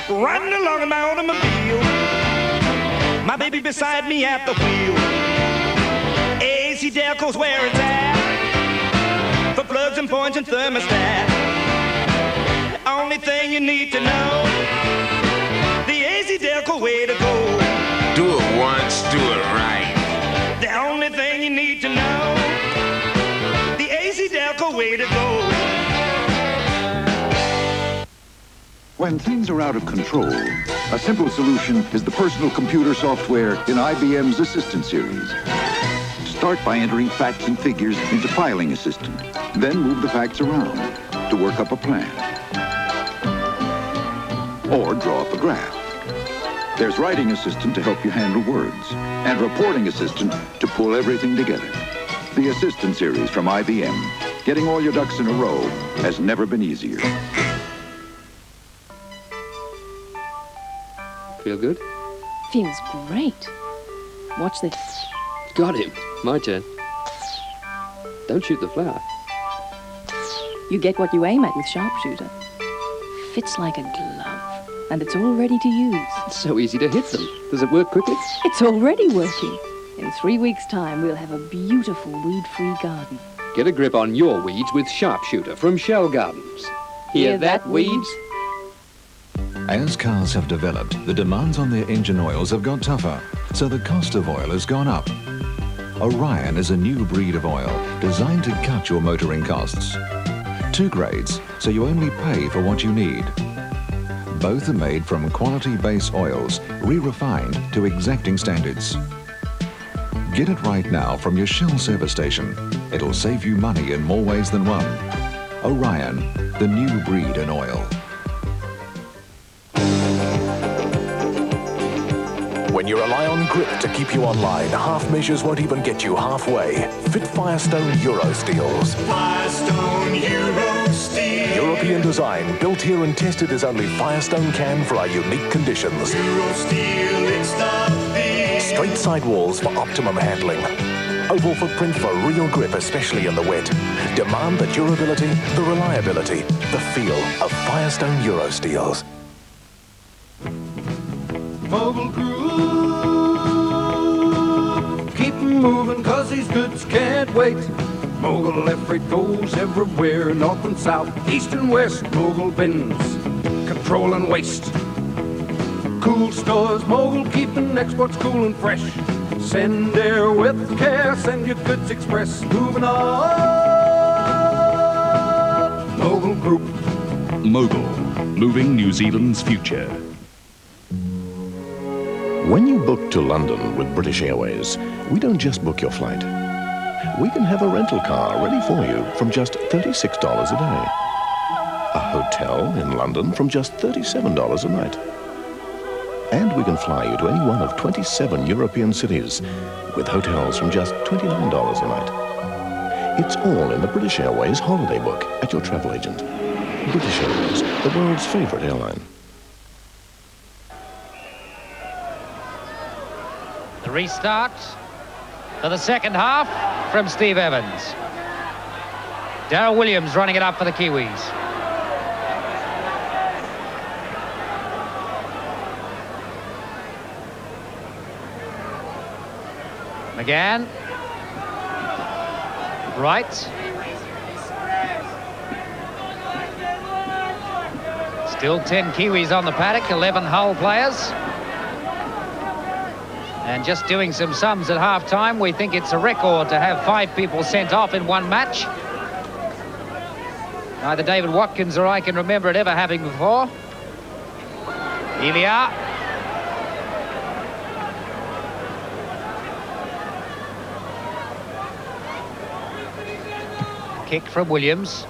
Riding along in my automobile, my baby beside me at the wheel. AC Delco's where it's at, for plugs and points and thermostat. Only thing you need to know, the AC Delco way to go. Do it once, do it right. The only thing you need to know, the AC Delco way to go. When things are out of control, a simple solution is the personal computer software in IBM's Assistant series. Start by entering facts and figures into Filing Assistant. Then move the facts around to work up a plan. Or draw up a graph. There's Writing Assistant to help you handle words. And Reporting Assistant to pull everything together. The Assistant series from IBM. Getting all your ducks in a row has never been easier. Feel good? Feels great. Watch this. Got him. My turn. Don't shoot the flower. You get what you aim at with Sharpshooter. Fits like a glove, and it's all ready to use. It's so easy to hit them. Does it work quickly? It's already working. In 3 weeks' time, we'll have a beautiful weed-free garden. Get a grip on your weeds with Sharpshooter from Shell Gardens. Hear that, weeds? As cars have developed, the demands on their engine oils have got tougher, so the cost of oil has gone up. Orion is a new breed of oil designed to cut your motoring costs. 2 grades, so you only pay for what you need. Both are made from quality base oils, re-refined to exacting standards. Get it right now from your Shell service station. It'll save you money in more ways than one. Orion, the new breed in oil. When you rely on grip to keep you online, half measures won't even get you halfway. Fit Firestone Euro Steels. Firestone Euro Steel. European design, built here and tested as only Firestone can for our unique conditions. Euro Steel, it's the thing. Straight side walls for optimum handling. Oval footprint for real grip, especially in the wet. Demand the durability, the reliability, the feel of Firestone Euro Steels. Mogul Group, keep 'em moving 'cause these goods can't wait. Mogul left freight goes everywhere, north and south, east and west. Mogul bins, controlling waste. Cool stores, Mogul keeping exports cool and fresh. Send air with care, send your goods express. Moving on, Mogul Group. Mogul, moving New Zealand's future. When you book to London with British Airways, we don't just book your flight. We can have a rental car ready for you from just $36 a day. A hotel in London from just $37 a night. And we can fly you to any one of 27 European cities with hotels from just $29 a night. It's all in the British Airways holiday book at your travel agent. British Airways, the world's favorite airline. The restart for the second half from Steve Evans. Darryl Williams running it up for the Kiwis. McGann. Right. Still 10 Kiwis on the paddock, 11 Hull players. And just doing some sums at half-time, we think it's a record to have 5 people sent off in one match. Neither David Watkins or I can remember it ever happening before. Elia. Kick from Williams.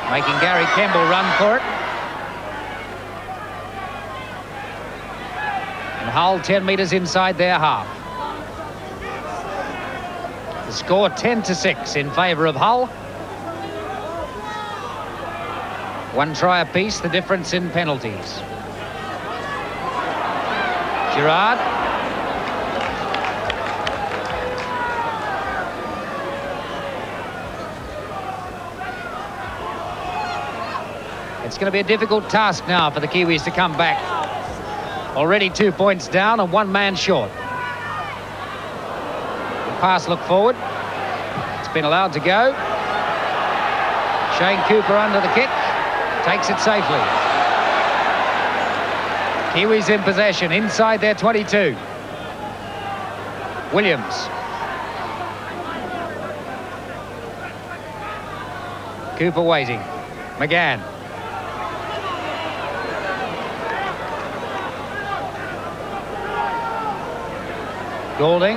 Making Gary Kemble run for it. And Hull 10 metres inside their half. The score 10-6 in favour of Hull. 1 try apiece, the difference in penalties. Gerard. It's going to be a difficult task now for the Kiwis to come back. Already 2 points down and 1 man short. The pass look forward. It's been allowed to go. Shane Cooper under the kick. Takes it safely. Kiwis in possession inside their 22. Williams. Cooper waiting. McGann. Golding.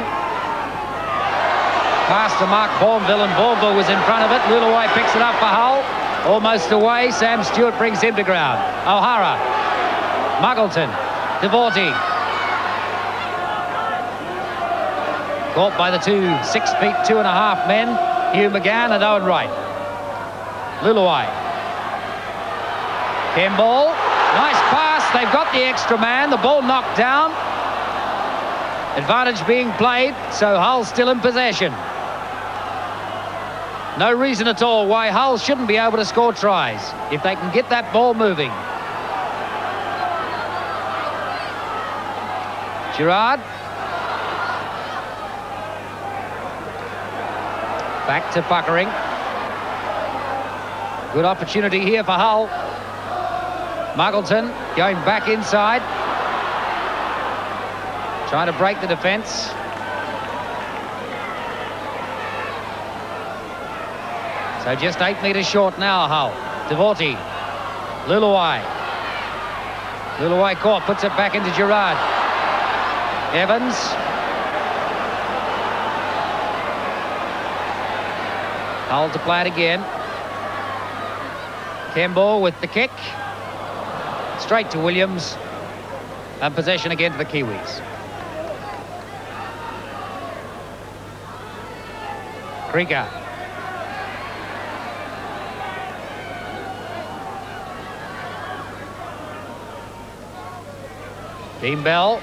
Pass to Mark Bourneville, and Bourneville was in front of it. Luluwai picks it up for Hull. Almost away. Sam Stewart brings him to ground. O'Hara. Muggleton. Devorty. Caught by the 2 6 feet 2.5 men. Hugh McGann and Owen Wright. Luluwai. Kemble. Nice pass. They've got the extra man. The ball knocked down. Advantage being played, so Hull still in possession. No reason at all why Hull shouldn't be able to score tries if they can get that ball moving. Gerard. Back to Puckering. Good opportunity here for Hull. Muggleton going back inside. Trying to break the defence. So just 8 metres short now, Hull. Devorty. Luluwai. Luluwai caught, puts it back into Gerard. Evans. Hull to play it again. Kemble with the kick. Straight to Williams. And possession again to the Kiwis. Krieger. Dean Bell.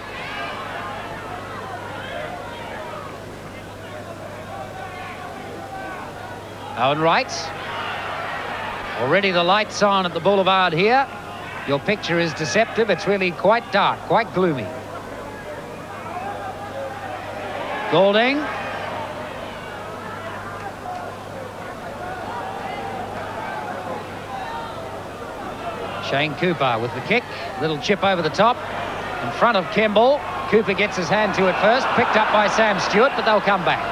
Owen Wright. Already the lights on at the boulevard here. Your picture is deceptive. It's really quite dark, quite gloomy. Golding. Shane Cooper with the kick. Little chip over the top. In front of Kemble. Cooper gets his hand to it first. Picked up by Sam Stewart, but they'll come back.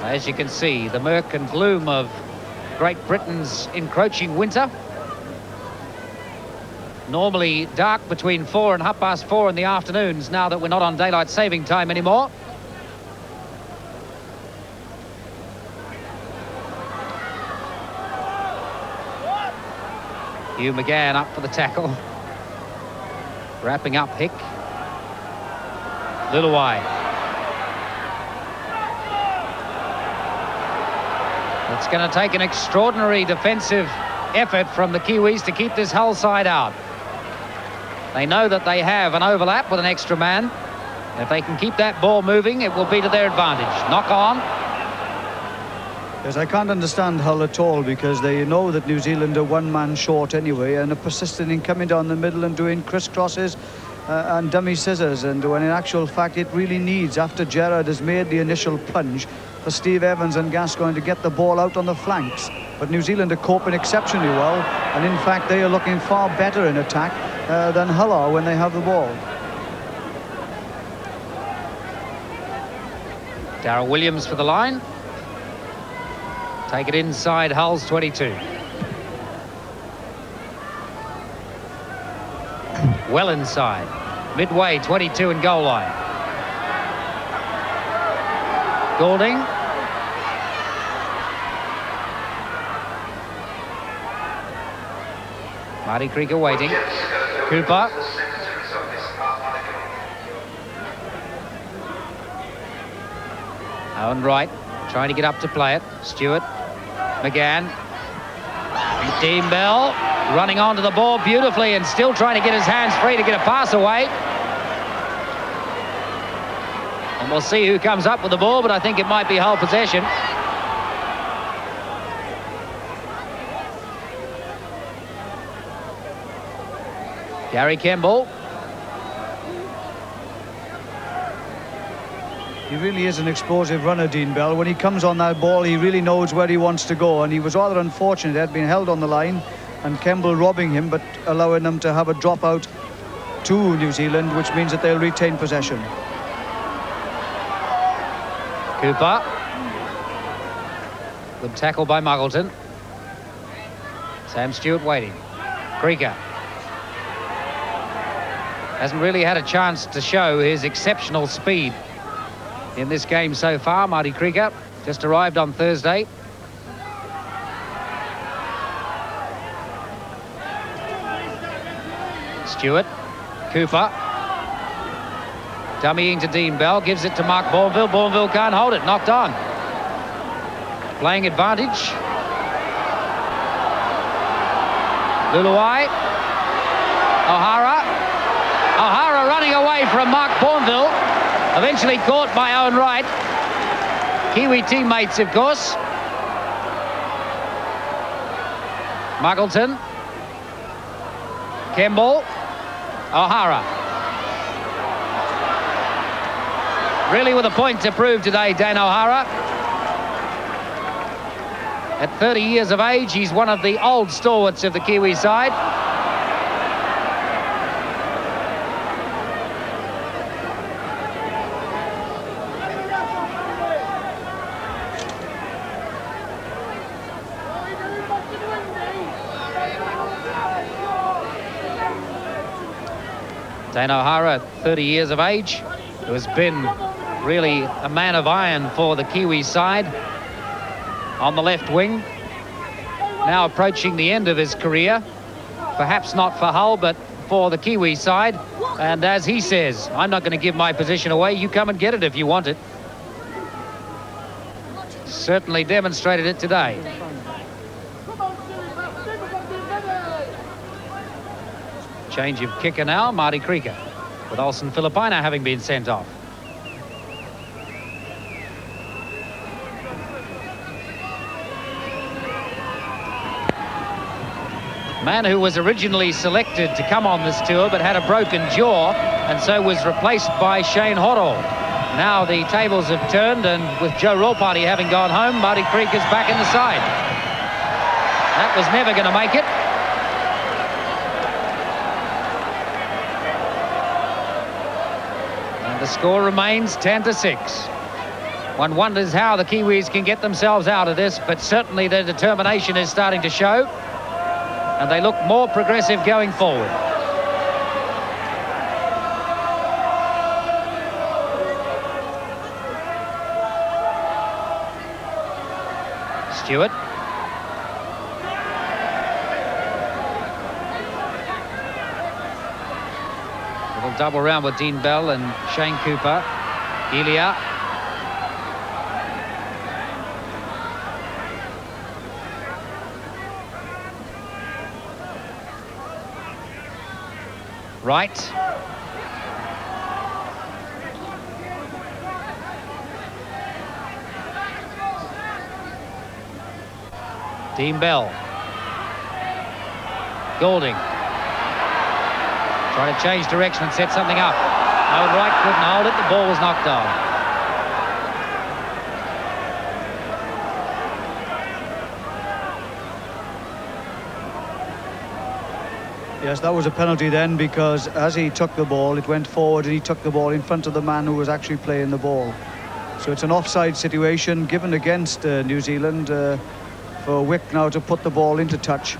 As you can see, the murk and gloom of Great Britain's encroaching winter. Normally dark between 4 and 4:30 in the afternoons now that we're not on daylight saving time anymore. Hugh McGann up for the tackle. Wrapping up Hick. Luluwai. It's going to take an extraordinary defensive effort from the Kiwis to keep this Hull side out. They know that they have an overlap with an extra man. If they can keep that ball moving, it will be to their advantage. Knock on. Yes, I can't understand Hull at all, because they know that New Zealand are one man short anyway, and are persistent in coming down the middle and doing crisscrosses and dummy scissors. And when in actual fact it really needs, after Gerrard has made the initial plunge, for Steve Evans and Gascoigne to get the ball out on the flanks. But New Zealand are coping exceptionally well, and in fact they are looking far better in attack than Hull are when they have the ball. Darryl Williams for the line. Take it inside Hull's 22. Well inside. Midway, 22 and goal line. Goulding. Marty Krieger waiting. Cooper. Owen Wright trying to get up to play it. Stewart. McGann. Dean Bell running onto the ball beautifully and still trying to get his hands free to get a pass away. And we'll see who comes up with the ball, but I think it might be Hull possession. Gary Kemble. He really is an explosive runner, Dean Bell. When he comes on that ball, he really knows where he wants to go, and he was rather unfortunate. He had been held on the line, and Kemble robbing him, but allowing them to have a drop out to New Zealand, which means that they'll retain possession. Cooper. Good tackle by Muggleton. Sam Stewart waiting. Krieger. Hasn't really had a chance to show his exceptional speed in this game so far. Marty Krieger just arrived on Thursday. Stewart. Cooper. Dummying to Dean Bell. Gives it to Mark Bourneville. Bourneville can't hold it. Knocked on. Playing advantage. Luluai. O'Hara. O'Hara running away from Mark Bourneville. Eventually caught by Owen Wright. Kiwi teammates, of course. Muggleton. Kemble. O'Hara. Really with a point to prove today, Dan O'Hara. At 30 years of age, he's one of the old stalwarts of the Kiwi side. Dan O'Hara, 30 years of age, who has been really a man of iron for the Kiwi side on the left wing. Now approaching the end of his career, perhaps not for Hull, but for the Kiwi side. And as he says, I'm not going to give my position away. You come and get it if you want it. Certainly demonstrated it today. Change of kicker now, Marty Krieger, with Olsen Filipina having been sent off. Man who was originally selected to come on this tour but had a broken jaw and so was replaced by Shane Hoddle. Now the tables have turned, and with Joe Rawparty having gone home, Marty Krieger's back in the side. That was never going to make it. The score remains 10-6. One wonders how the Kiwis can get themselves out of this, but certainly their determination is starting to show, and they look more progressive going forward. Stewart. Double round with Dean Bell and Shane Cooper. Elia. Right. Dean Bell. Goulding. Trying to change direction and set something up. Owen Wright couldn't hold it. The ball was knocked on. Yes, that was a penalty then, because as he took the ball, it went forward and he took the ball in front of the man who was actually playing the ball. So it's an offside situation given against New Zealand for Wick now to put the ball into touch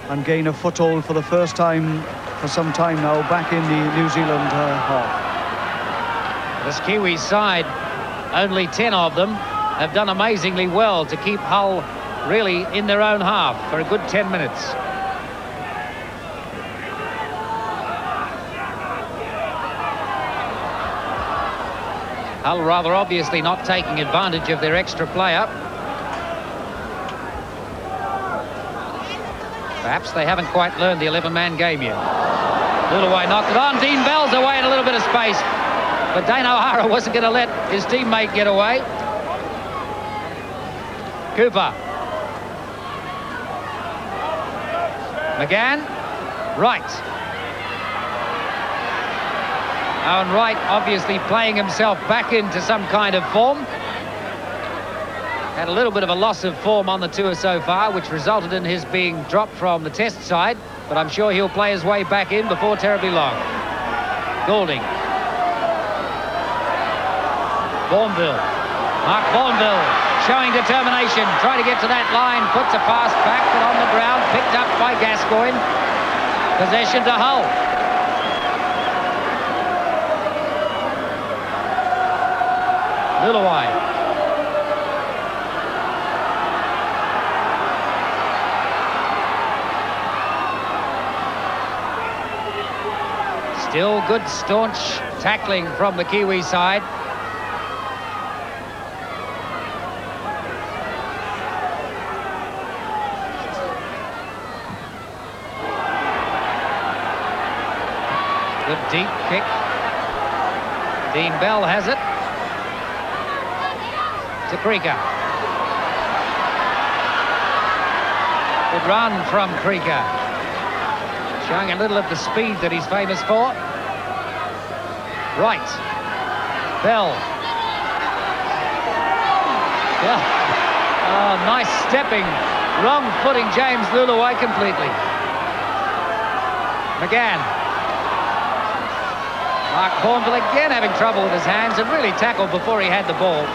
and gain a foothold for the first time for some time now back in the New Zealand half. This Kiwis side, only 10 of them have done amazingly well to keep Hull really in their own half for a good 10 minutes. Hull rather obviously not taking advantage of their extra player. Perhaps they haven't quite learned the 11-man game yet. Lulaway knocked it on. Dean Bell's away in a little bit of space. But Dane O'Hara wasn't going to let his teammate get away. Cooper. McGann. Wright. Owen Wright obviously playing himself back into some kind of form. Had a little bit of a loss of form on the tour so far, which resulted in his being dropped from the test side, but I'm sure he'll play his way back in before terribly long. Goulding. Bourneville. Mark Bourneville showing determination, trying to get to that line, puts a pass back, but on the ground, picked up by Gascoigne. Possession to Hull. Lulaway. Still good staunch tackling from the Kiwi side. Good deep kick. Dean Bell has it. To Creaker. Good run from Creaker. Showing a little of the speed that he's famous for. Right. Bell. Yeah. Oh, nice stepping. Wrong footing James Lulaway completely. McGann. Mark Bourneville again having trouble with his hands and really tackled before he had the ball.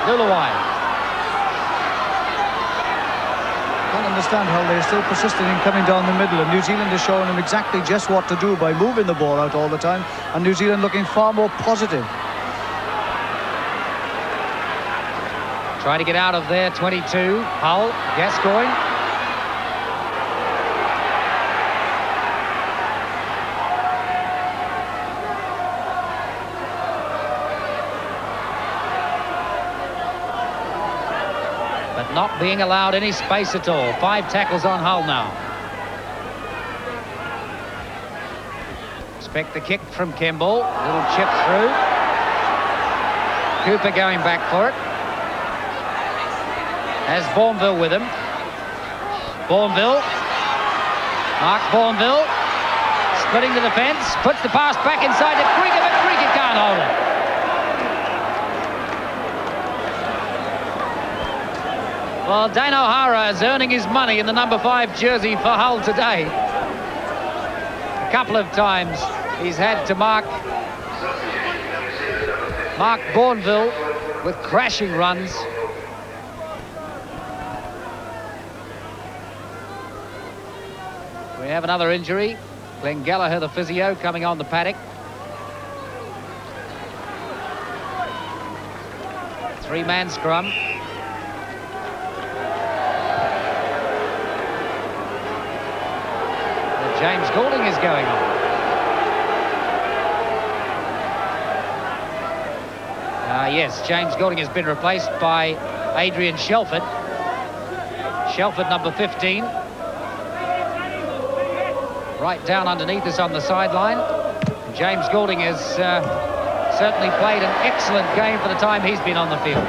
Lulaway. Can't understand how they're still persisting in coming down the middle, and New Zealand is showing them exactly just what to do by moving the ball out all the time, and New Zealand looking far more positive. Trying to get out of there, 22. Hull, Gascoigne. Not being allowed any space at all. 5 tackles on Hull now. Expect the kick from Kemble. Little chip through. Cooper going back for it. Has Bourneville with him. Bourneville. Mark Bourneville. Splitting the defence. Puts the pass back inside to Creaker, but Creaker can't hold it. Well, Dane O'Hara is earning his money in the number 5 jersey for Hull today. A couple of times he's had to mark Bourneville with crashing runs. We have another injury. Glenn Gallagher, the physio, coming on the paddock. 3-man scrum. James Goulding is going on. Yes, James Goulding has been replaced by Adrian Shelford. Shelford, number 15. Right down underneath us on the sideline. James Goulding has certainly played an excellent game for the time he's been on the field.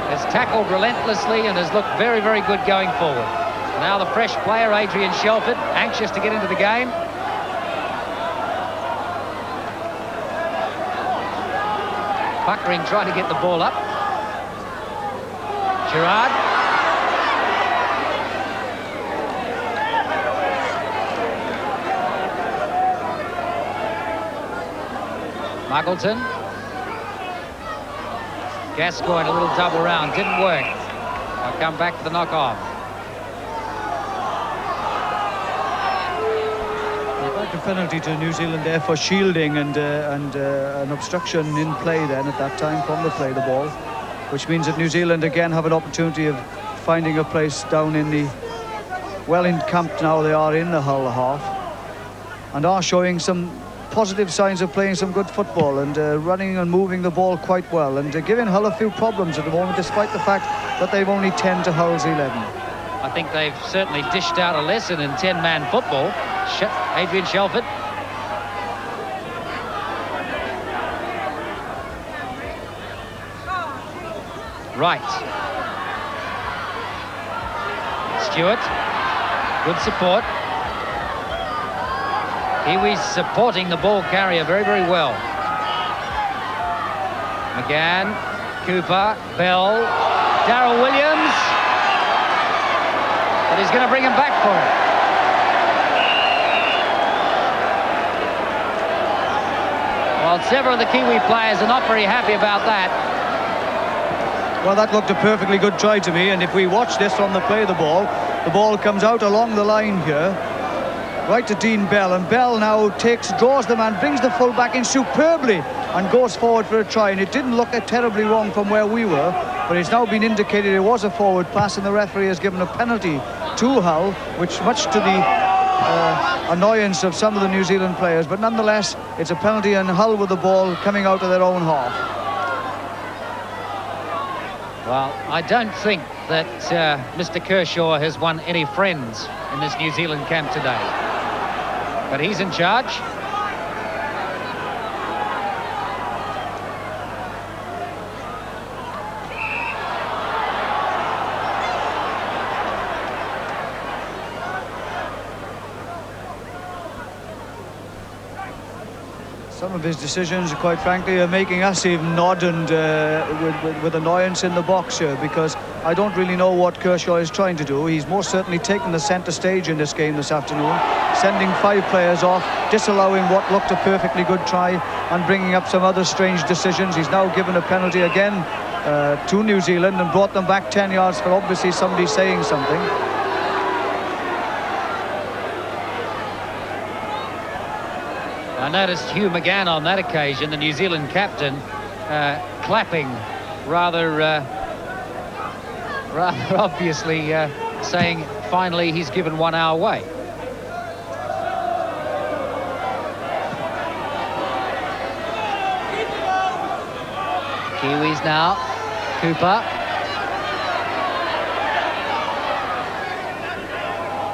has tackled relentlessly and has looked very, very good going forward. Now the fresh player, Adrian Shelford, anxious to get into the game. Puckering trying to get the ball up. Gerard. Muggleton. Gascoigne, a little double round, didn't work. They'll come back for the knockoff. A penalty to New Zealand there for shielding and an obstruction in play then at that time from the play the ball, which means that New Zealand again have an opportunity of finding a place down in the well encamped. Now they are in the Hull half and are showing some positive signs of playing some good football and running and moving the ball quite well and giving Hull a few problems at the moment, despite the fact that they've only 10 to Hull's 11. I think they've certainly dished out a lesson in 10-man football. Adrian Shelford. Right. Stewart. Good support. Kiwis supporting the ball carrier very, very well. McGann, Cooper, Bell, Darryl Williams. But he's going to bring him back for it. Well, several of the Kiwi players are not very happy about that. Well, that looked a perfectly good try to me, and if we watch this from the play the ball comes out along the line here, right to Dean Bell, and Bell now draws the man, brings the full back in superbly, and goes forward for a try, and it didn't look terribly wrong from where we were, but it's now been indicated it was a forward pass, and the referee has given a penalty to Hull, which much to the annoyance of some of the New Zealand players, but nonetheless it's a penalty and Hull with the ball coming out of their own half. Well, I don't think that Mr. Kershaw has won any friends in this New Zealand camp today, but he's in charge. Some of his decisions, quite frankly, are making us even nod and with annoyance in the box here, because I don't really know what Kershaw is trying to do. He's most certainly taken the centre stage in this game this afternoon, sending 5 players off, disallowing what looked a perfectly good try and bringing up some other strange decisions. He's now given a penalty again to New Zealand and brought them back 10 yards for obviously somebody saying something. I noticed Hugh McGann on that occasion, the New Zealand captain, clapping rather obviously, saying finally he's given one our way. Kiwis now. Cooper.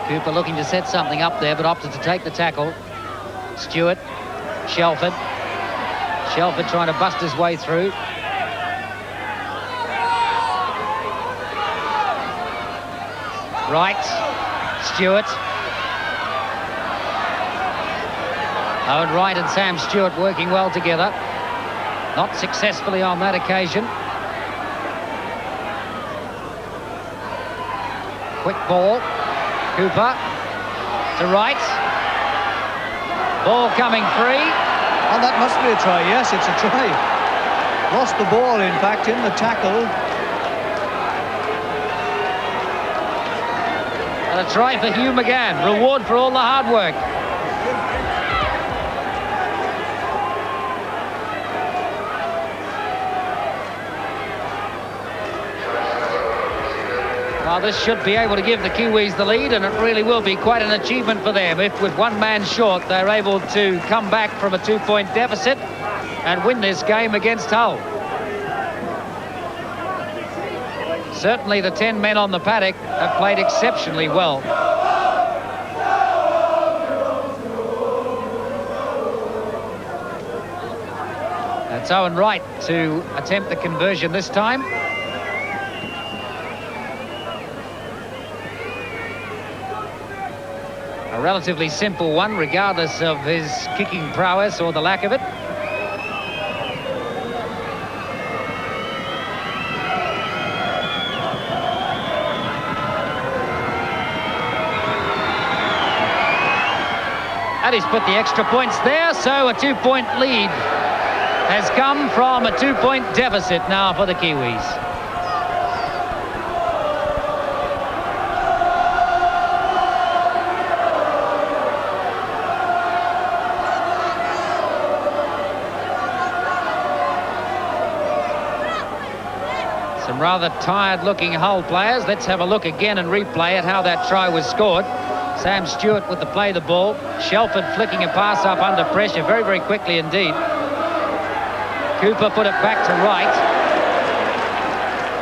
Cooper looking to set something up there, but opted to take the tackle. Stewart. Shelford. Shelford trying to bust his way through. Right. Stewart. Owen Wright and Sam Stewart working well together. Not successfully on that occasion. Quick ball. Cooper to Wright. Ball coming free. And that must be a try. Yes, it's a try. Lost the ball, in fact, in the tackle. And a try for Hugh McGann. Reward for all the hard work. Well, this should be able to give the Kiwis the lead, and it really will be quite an achievement for them if, with one man short, they're able to come back from a 2-point deficit and win this game against Hull. Certainly the 10 men on the paddock have played exceptionally well. That's Owen Wright to attempt the conversion this time. A relatively simple one, regardless of his kicking prowess or the lack of it. And he's put the extra points there, so a 2-point lead has come from a 2-point deficit now for the Kiwis. Some rather tired-looking Hull players. Let's have a look again and replay at how that try was scored. Sam Stewart with the play the ball. Shelford flicking a pass up under pressure very, very quickly indeed. Cooper put it back to Wright.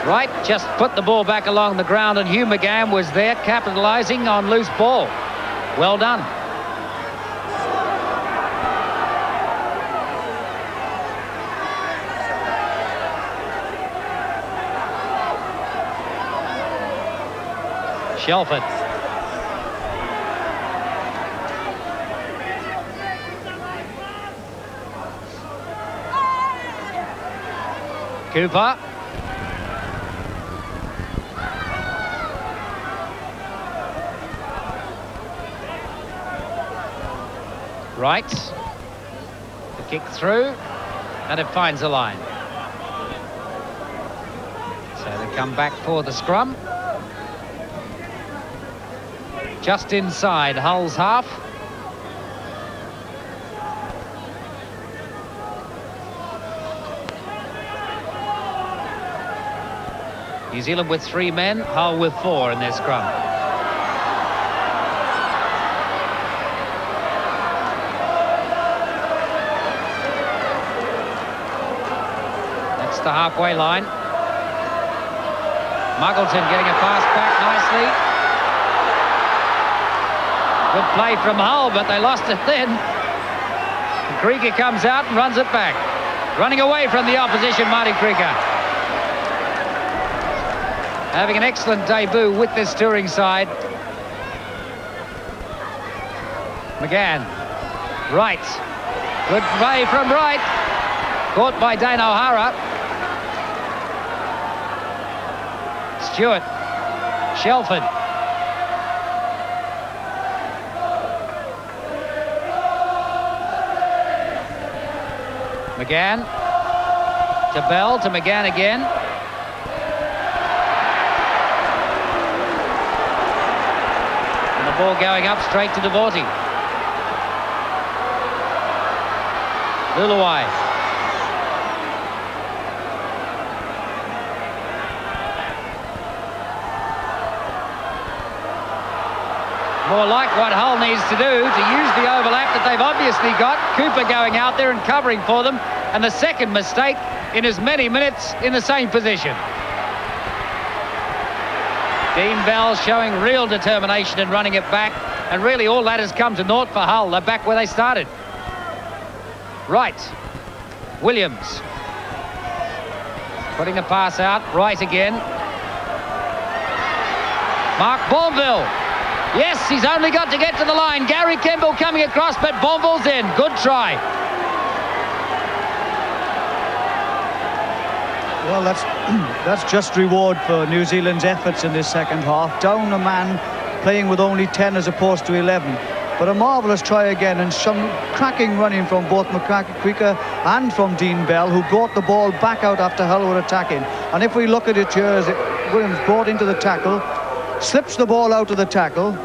Wright just put the ball back along the ground, and Hugh McGann was there capitalising on loose ball. Well done. Shelford. Cooper. Right. The kick through, and it finds a line. So they come back for the scrum. Just inside Hull's half. New Zealand with 3 men, Hull with 4 in their scrum. That's the halfway line. Muggleton getting a pass back nicely. Good play from Hull, but they lost it then. Krieger comes out and runs it back. Running away from the opposition, Marty Krieger. Having an excellent debut with this touring side. McGann. Wright. Good play from Wright. Caught by Dane O'Hara. Stewart. Shelford. McGann. To Bell, to McGann again. Ball going up straight to Devorty. Luluai. More like what Hull needs to do to use the overlap that they've obviously got. Cooper going out there and covering for them. And the second mistake in as many minutes in the same position. Dean Bell showing real determination in running it back, and really all that has come to naught for Hull. They're back where they started. Right. Williams. Putting the pass out. Right again. Mark Bonville. Yes, he's only got to get to the line. Gary Kemble coming across, but Bonville's in. Good try. Well, that's just reward for New Zealand's efforts in this second half. Down a man, playing with only 10 as opposed to 11. But a marvellous try again, and some cracking running from both McCracken and from Dean Bell, who brought the ball back out after Hull were attacking. And if we look at it here, as Williams brought into the tackle, slips the ball out of the tackle,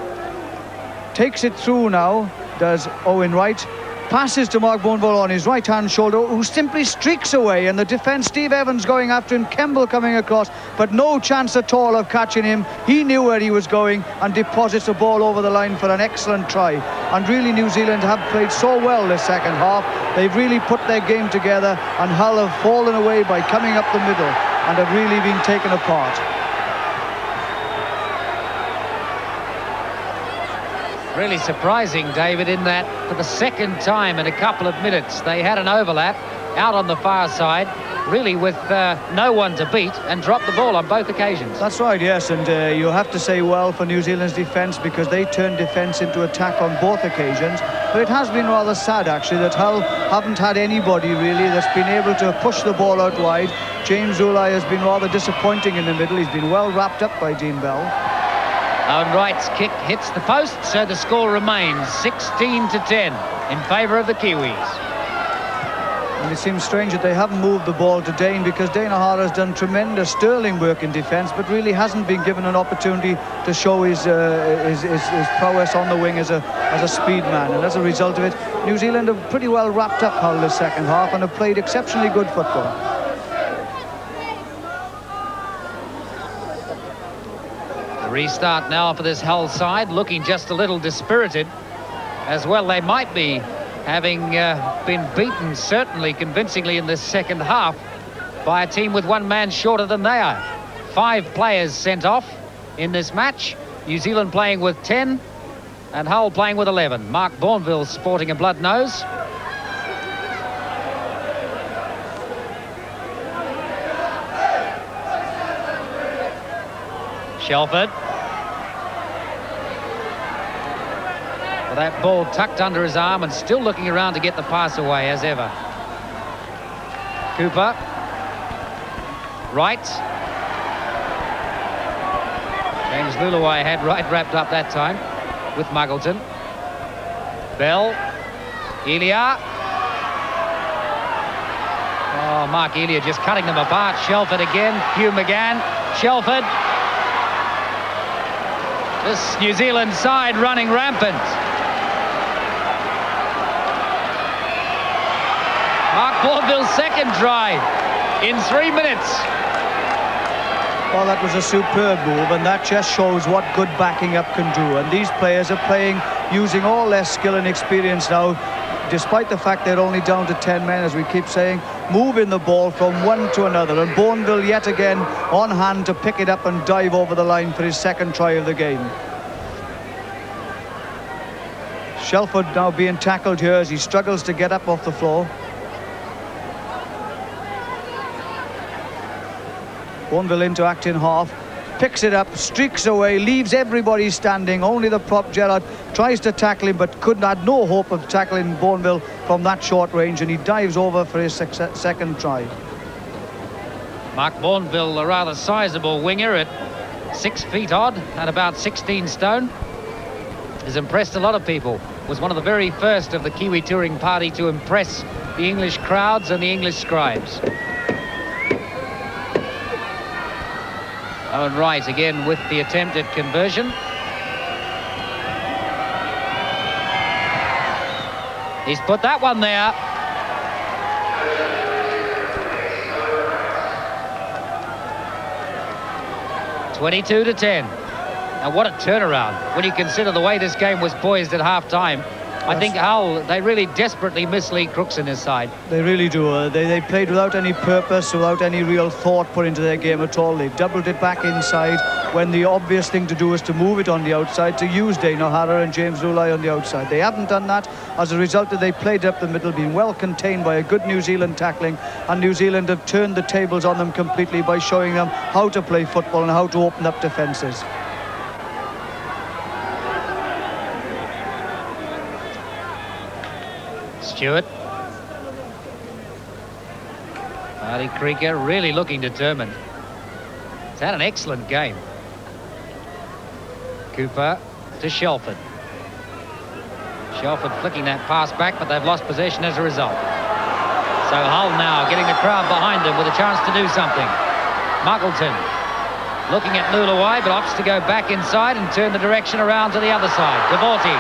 takes it through now, does Owen Wright, passes to Mark Bonville on his right-hand shoulder, who simply streaks away, and the defence, Steve Evans going after him, Kemble coming across, but no chance at all of catching him. He knew where he was going and deposits the ball over the line for an excellent try. And really, New Zealand have played so well this second half. They've really put their game together, and Hull have fallen away by coming up the middle and have really been taken apart. Really surprising, David, in that for the second time in a couple of minutes they had an overlap out on the far side. really with no one to beat, and dropped the ball on both occasions. That's right, yes, and you have to say well for New Zealand's defence, because they turned defence into attack on both occasions. But it has been rather sad, actually, that Hull haven't had anybody really that's been able to push the ball out wide. James Zulai has been rather disappointing in the middle. He's been well wrapped up by Dean Bell. Owen Wright's kick hits the post, so the score remains 16-10 in favour of the Kiwis. And it seems strange that they haven't moved the ball to Dane, because Dane O'Hara has done tremendous sterling work in defence, but really hasn't been given an opportunity to show his prowess on the wing as a speed man. And as a result of it, New Zealand have pretty well wrapped up Hull this second half and have played exceptionally good football. The restart now for this Hull side, looking just a little dispirited. As well they might be, having been beaten certainly convincingly in this second half by a team with one man shorter than they are. 5 players sent off in this match. New Zealand playing with 10 and Hull playing with 11. Mark Bourneville sporting a blood nose. Shelford. That ball tucked under his arm and still looking around to get the pass away as ever. Cooper. Wright. James Luluwai had Wright wrapped up that time with Muggleton. Bell. Elia. Oh, Mark Elia just cutting them apart. Shelford again. Hugh McGann. Shelford. This New Zealand side running rampant. Mark Bourneville's second try in 3 minutes. Well, that was a superb move, and that just shows what good backing up can do. And these players are playing using all their skill and experience now, despite the fact they're only down to 10 men, as we keep saying, moving the ball from one to another. And Bourneville yet again on hand to pick it up and dive over the line for his second try of the game. Shelford now being tackled here as he struggles to get up off the floor. Bourneville into act in half, picks it up, streaks away, leaves everybody standing. Only the prop Gerrard tries to tackle him, but had no hope of tackling Bourneville from that short range, and he dives over for his second try. Mark Bourneville, a rather sizable winger at 6 feet odd and about 16 stone, has impressed a lot of people. Was one of the very first of the Kiwi touring party to impress the English crowds and the English scribes. Owen Wright again with the attempt at conversion. He's put that one there. (22-10). And what a turnaround when you consider the way this game was poised at half-time. I think Hull, they really desperately miss Lee Crooks in his side. They really do. They played without any purpose, without any real thought put into their game at all. They doubled it back inside when the obvious thing to do is to move it on the outside, to use Dane O'Hara and James Lulai on the outside. They haven't done that. As a result, they played up the middle, being well contained by a good New Zealand tackling, and New Zealand have turned the tables on them completely by showing them how to play football and how to open up defences. Stewart. Hardy Creaker really looking determined. He's had an excellent game. Cooper to Shelford. Shelford flicking that pass back, but they've lost possession as a result. So Hull now getting the crowd behind them with a chance to do something. Muggleton looking at Luluwai, but opts to go back inside and turn the direction around to the other side. Devorty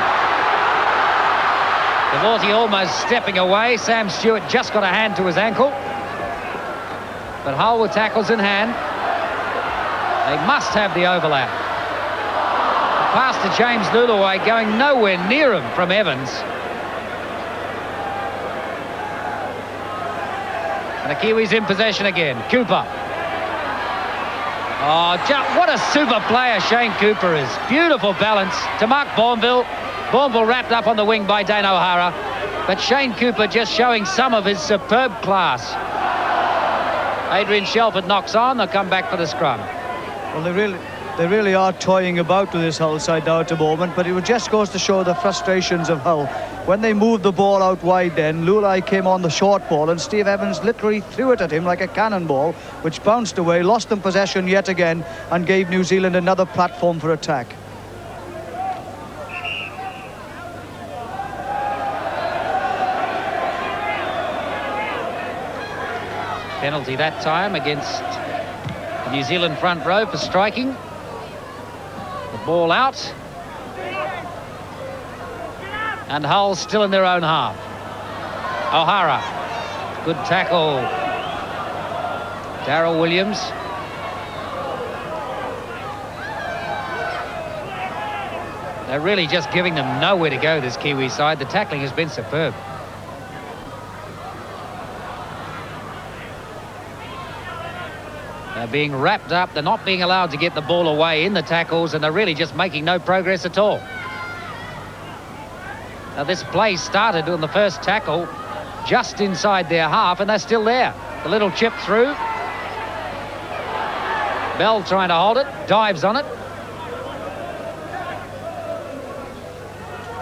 almost stepping away. Sam Stewart just got a hand to his ankle. But Hull with tackles in hand. They must have the overlap. The pass to James Luluwai going nowhere near him from Evans. And the Kiwis in possession again. Cooper. Oh, what a super player Shane Cooper is. Beautiful balance to Mark Bourneville. Bourneville wrapped up on the wing by Dane O'Hara, but Shane Cooper just showing some of his superb class. Adrian Shelford knocks on. They'll come back for the scrum. Well, they really are toying about with this Hull side now at the moment, but it just goes to show the frustrations of Hull. When they moved the ball out wide then, Lulai came on the short ball and Steve Evans literally threw it at him like a cannonball, which bounced away, lost them possession yet again, and gave New Zealand another platform for attack. Penalty that time against the New Zealand front row for striking. The ball out. And Hull still in their own half. O'Hara. Good tackle. Darryl Williams. They're really just giving them nowhere to go, this Kiwi side. The tackling has been superb. They're being wrapped up. They're not being allowed to get the ball away in the tackles, and they're really just making no progress at all. Now, this play started on the first tackle just inside their half, and they're still there. The little chip through. Bell trying to hold it, dives on it.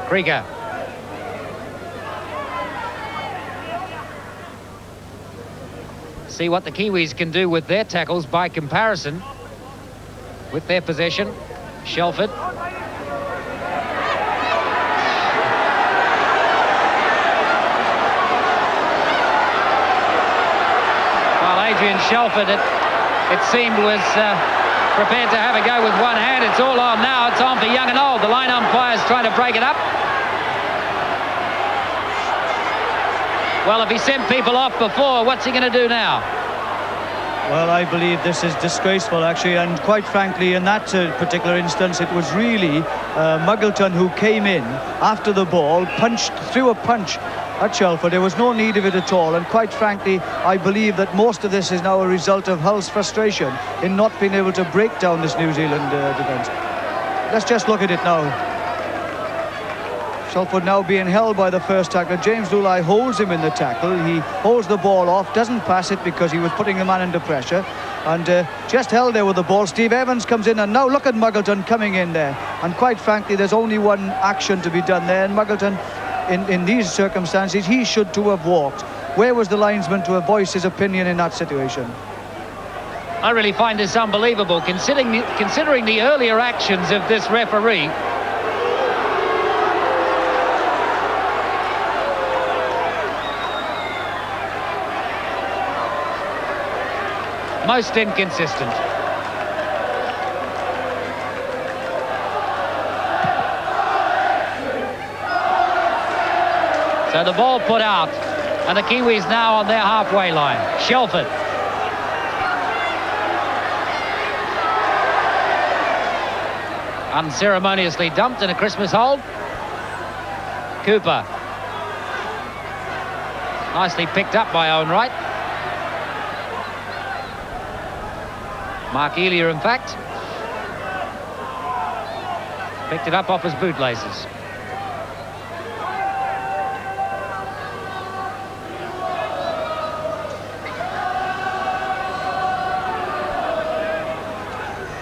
Krieger. See what the Kiwis can do with their tackles by comparison with their possession. Shelford. Well, Adrian Shelford, it seemed, was prepared to have a go with one hand. It's all on now. It's on for young and old. The line umpire's trying to break it up. Well, if he sent people off before, what's he going to do now? Well, I believe this is disgraceful, actually, and quite frankly, in that particular instance, it was really Muggleton who came in after the ball, threw a punch at Shelford. There was no need of it at all, and quite frankly, I believe that most of this is now a result of Hull's frustration in not being able to break down this New Zealand defence. Let's just look at it now. Shelford now being held by the first tackler. James Lulai holds him in the tackle. He holds the ball off, doesn't pass it because he was putting the man under pressure, and just held there with the ball. Steve Evans comes in, and now look at Muggleton coming in there. And quite frankly, there's only one action to be done there, and Muggleton, in these circumstances, he should to have walked. Where was the linesman to have voiced his opinion in that situation? I really find this unbelievable, considering the earlier actions of this referee. Most inconsistent. So the ball put out, and the Kiwis now on their halfway line. Shelford. Unceremoniously dumped in a Christmas hold. Cooper. Nicely picked up by Owen Wright. Mark Elia, in fact, picked it up off his bootlaces.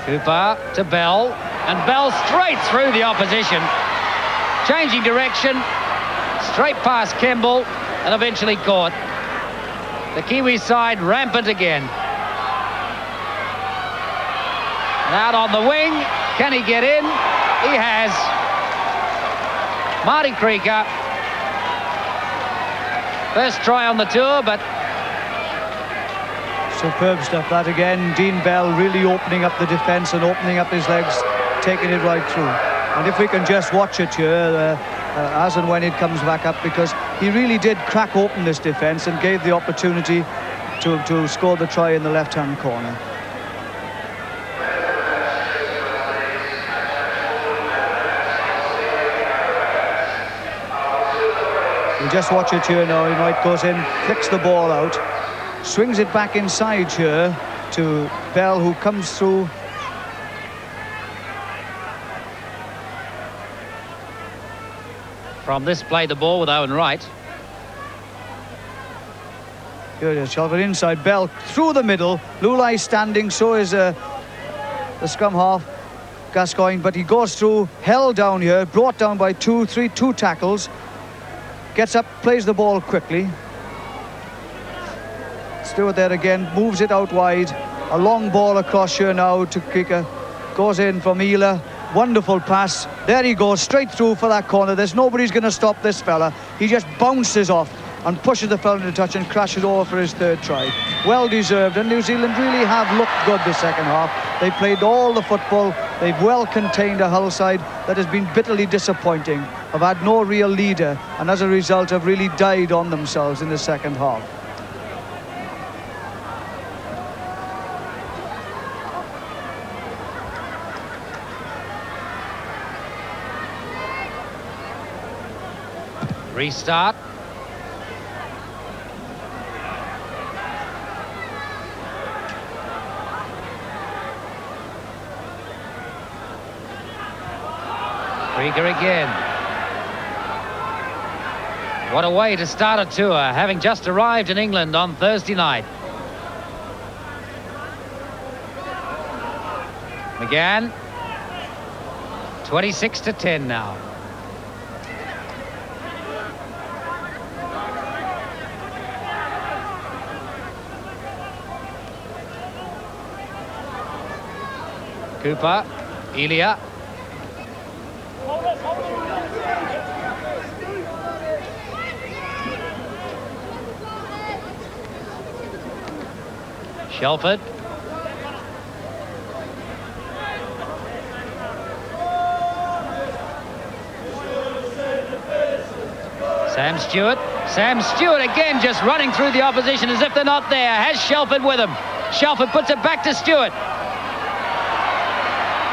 Cooper to Bell, and Bell straight through the opposition, changing direction, straight past Kemble, and eventually caught. The Kiwi side rampant again. And out on the wing, can he get in? He has. Marty Krieger. First try on the tour, but... Superb stuff that again. Dean Bell really opening up the defence and opening up his legs, taking it right through. And if we can just watch it here, as and when it comes back up, because he really did crack open this defence and gave the opportunity to score the try in the left-hand corner. You just watch it here now. Wright goes in, flicks the ball out, swings it back inside here to Bell, who comes through. From this play, the ball with Owen Wright. Here it is, Shelford inside, Bell through the middle. Lulai standing, so is the scrum half, Gascoigne, but he goes through, held down here, brought down by two tackles. Gets up, plays the ball quickly. Stewart there again, moves it out wide. A long ball across here now to Kika. Goes in from Ela. Wonderful pass. There he goes, straight through for that corner. There's nobody's going to stop this fella. He just bounces off and pushes the fella into touch and crashes over for his third try. Well deserved, and New Zealand really have looked good the second half. They played all the football. They've well contained a Hull side that has been bitterly disappointing. Have had no real leader, and as a result have really died on themselves in the second half. Restart. Krieger again. What a way to start a tour, having just arrived in England on Thursday night. McGann. 26-10 now. Cooper, Elia. Shelford. Sam Stewart. Sam Stewart again just running through the opposition as if they're not there. Has Shelford with him. Shelford puts it back to Stewart.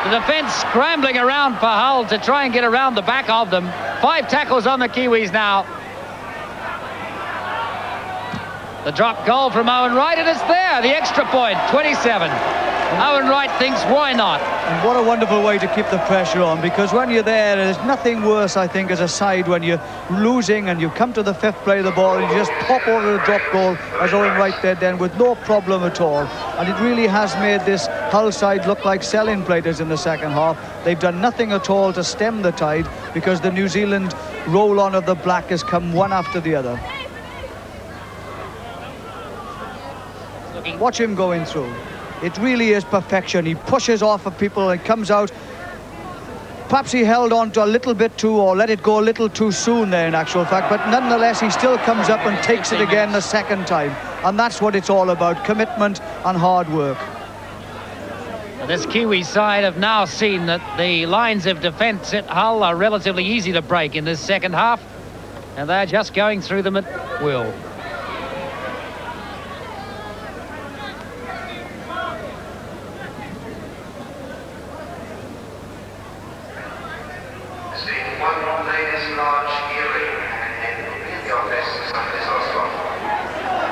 The defence scrambling around for Hull to try and get around the back of them. 5 tackles on the Kiwis now. The drop goal from Owen Wright, and it's there, the extra point, 27. Owen Wright thinks, why not? And what a wonderful way to keep the pressure on, because when you're there's nothing worse, I think, as a side when you're losing and you come to the 5th play of the ball and you just pop over the drop goal, as Owen Wright did then, with no problem at all. And it really has made this Hull side look like selling platers in the second half. They've done nothing at all to stem the tide, because the New Zealand roll-on of the black has come one after the other. Watch him going through. It really is perfection. He pushes off of people and comes out. Perhaps he held on to a little bit too, or let it go a little too soon there in actual fact, but nonetheless he still comes up and takes it again the second time. And that's what it's all about, commitment and hard work. This Kiwi side have now seen that the lines of defence at Hull are relatively easy to break in this second half, and they're just going through them at will.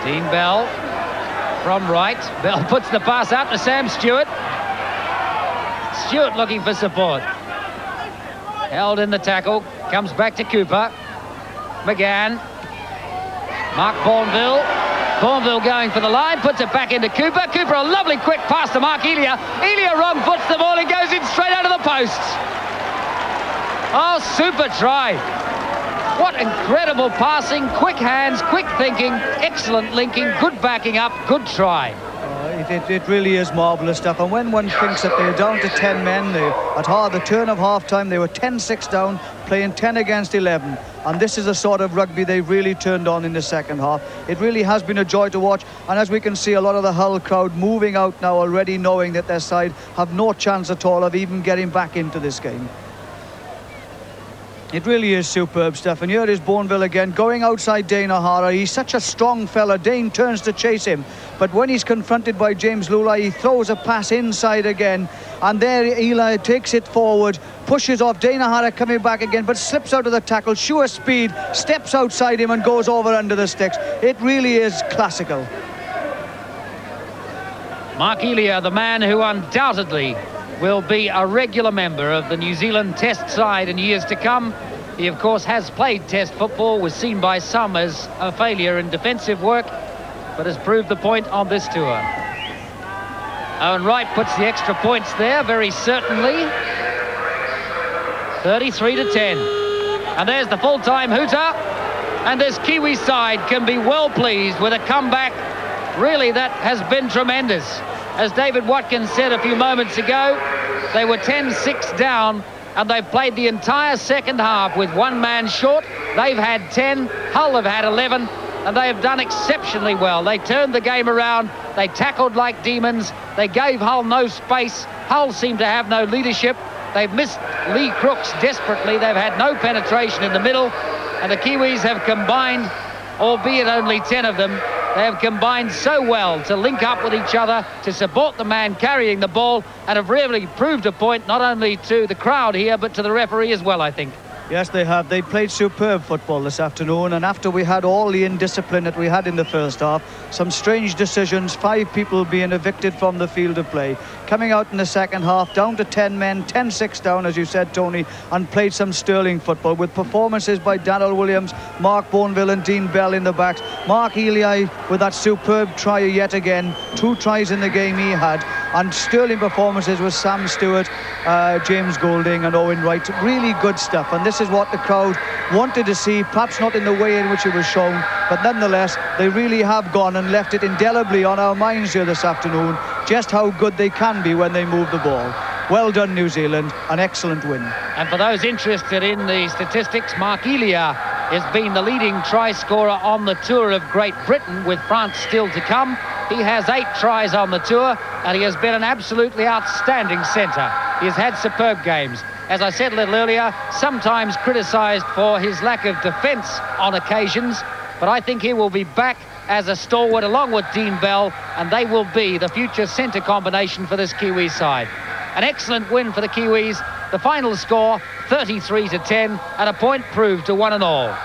Dean Bell from right. Bell puts the pass out to Sam Stewart. Stewart looking for support. Held in the tackle. Comes back to Cooper. McGann. Mark Bourneville. Bourneville going for the line. Puts it back into Cooper. Cooper, a lovely quick pass to Mark Elia. Elia wrong foots the ball and goes in straight out of the posts. Oh, super try. What incredible passing, quick hands, quick thinking, excellent linking, good backing up, good try. It really is marvellous stuff. And when one thinks that they're down to 10 men, at the turn of half-time, they were 10-6 down, playing 10 against 11. And this is the sort of rugby they've really turned on in the second half. It really has been a joy to watch. And as we can see, a lot of the Hull crowd moving out now already, knowing that their side have no chance at all of even getting back into this game. It really is superb stuff. And here is Bourneville again, going outside Dane O'Hara. He's such a strong fella. Dane turns to chase him. But when he's confronted by James Lulai, he throws a pass inside again. And there Eli takes it forward, pushes off. Dane O'Hara coming back again, but slips out of the tackle. Sure speed, steps outside him and goes over under the sticks. It really is classical. Mark Elia, the man who undoubtedly will be a regular member of the New Zealand Test side in years to come. He, of course, has played Test football, was seen by some as a failure in defensive work, but has proved the point on this tour. Owen Wright puts the extra points there, very certainly. 33-10. And there's the full-time hooter. And this Kiwi side can be well pleased with a comeback, really, that has been tremendous. As David Watkins said a few moments ago, they were 10-6 down, and they've played the entire second half with one man short. They've had 10, Hull have had 11, and they have done exceptionally well. They turned the game around, they tackled like demons, they gave Hull no space. Hull seemed to have no leadership. They've missed Lee Crooks desperately. They've had no penetration in the middle, and the Kiwis have combined, albeit only 10 of them, they have combined so well to link up with each other, to support the man carrying the ball, and have really proved a point not only to the crowd here, but to the referee as well, I think. Yes, they have. They played superb football this afternoon, and after we had all the indiscipline that we had in the first half, some strange decisions, 5 people being evicted from the field of play, coming out in the second half, down to 10 men, 10-6 down, as you said, Tony, and played some sterling football with performances by Daniel Williams, Mark Boneville and Dean Bell in the backs. Mark Ely with that superb try yet again, 2 tries in the game he had, and sterling performances with Sam Stewart, James Golding and Owen Wright. Really good stuff, and this is what the crowd wanted to see, perhaps not in the way in which it was shown, but nonetheless they really have gone and left it indelibly on our minds here this afternoon, just how good they can be when they move the ball. Well done, New Zealand, an excellent win. And for those interested in the statistics, Mark Elia has been the leading try scorer on the tour of Great Britain, with France still to come. He has 8 tries on the tour, and he has been an absolutely outstanding centre. He has had superb games. As I said a little earlier, sometimes criticised for his lack of defence on occasions, but I think he will be back as a stalwart along with Dean Bell, and they will be the future centre combination for this Kiwi side. An excellent win for the Kiwis. The final score, 33-10, and a point proved to one and all.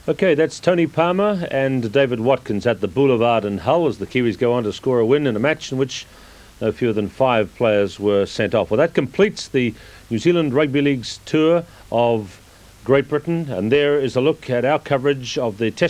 OK, that's Tony Palmer and David Watkins at the Boulevard in Hull as the Kiwis go on to score a win in a match in which no fewer than 5 players were sent off. Well, that completes the New Zealand Rugby League's tour of Great Britain, and there is a look at our coverage of the Test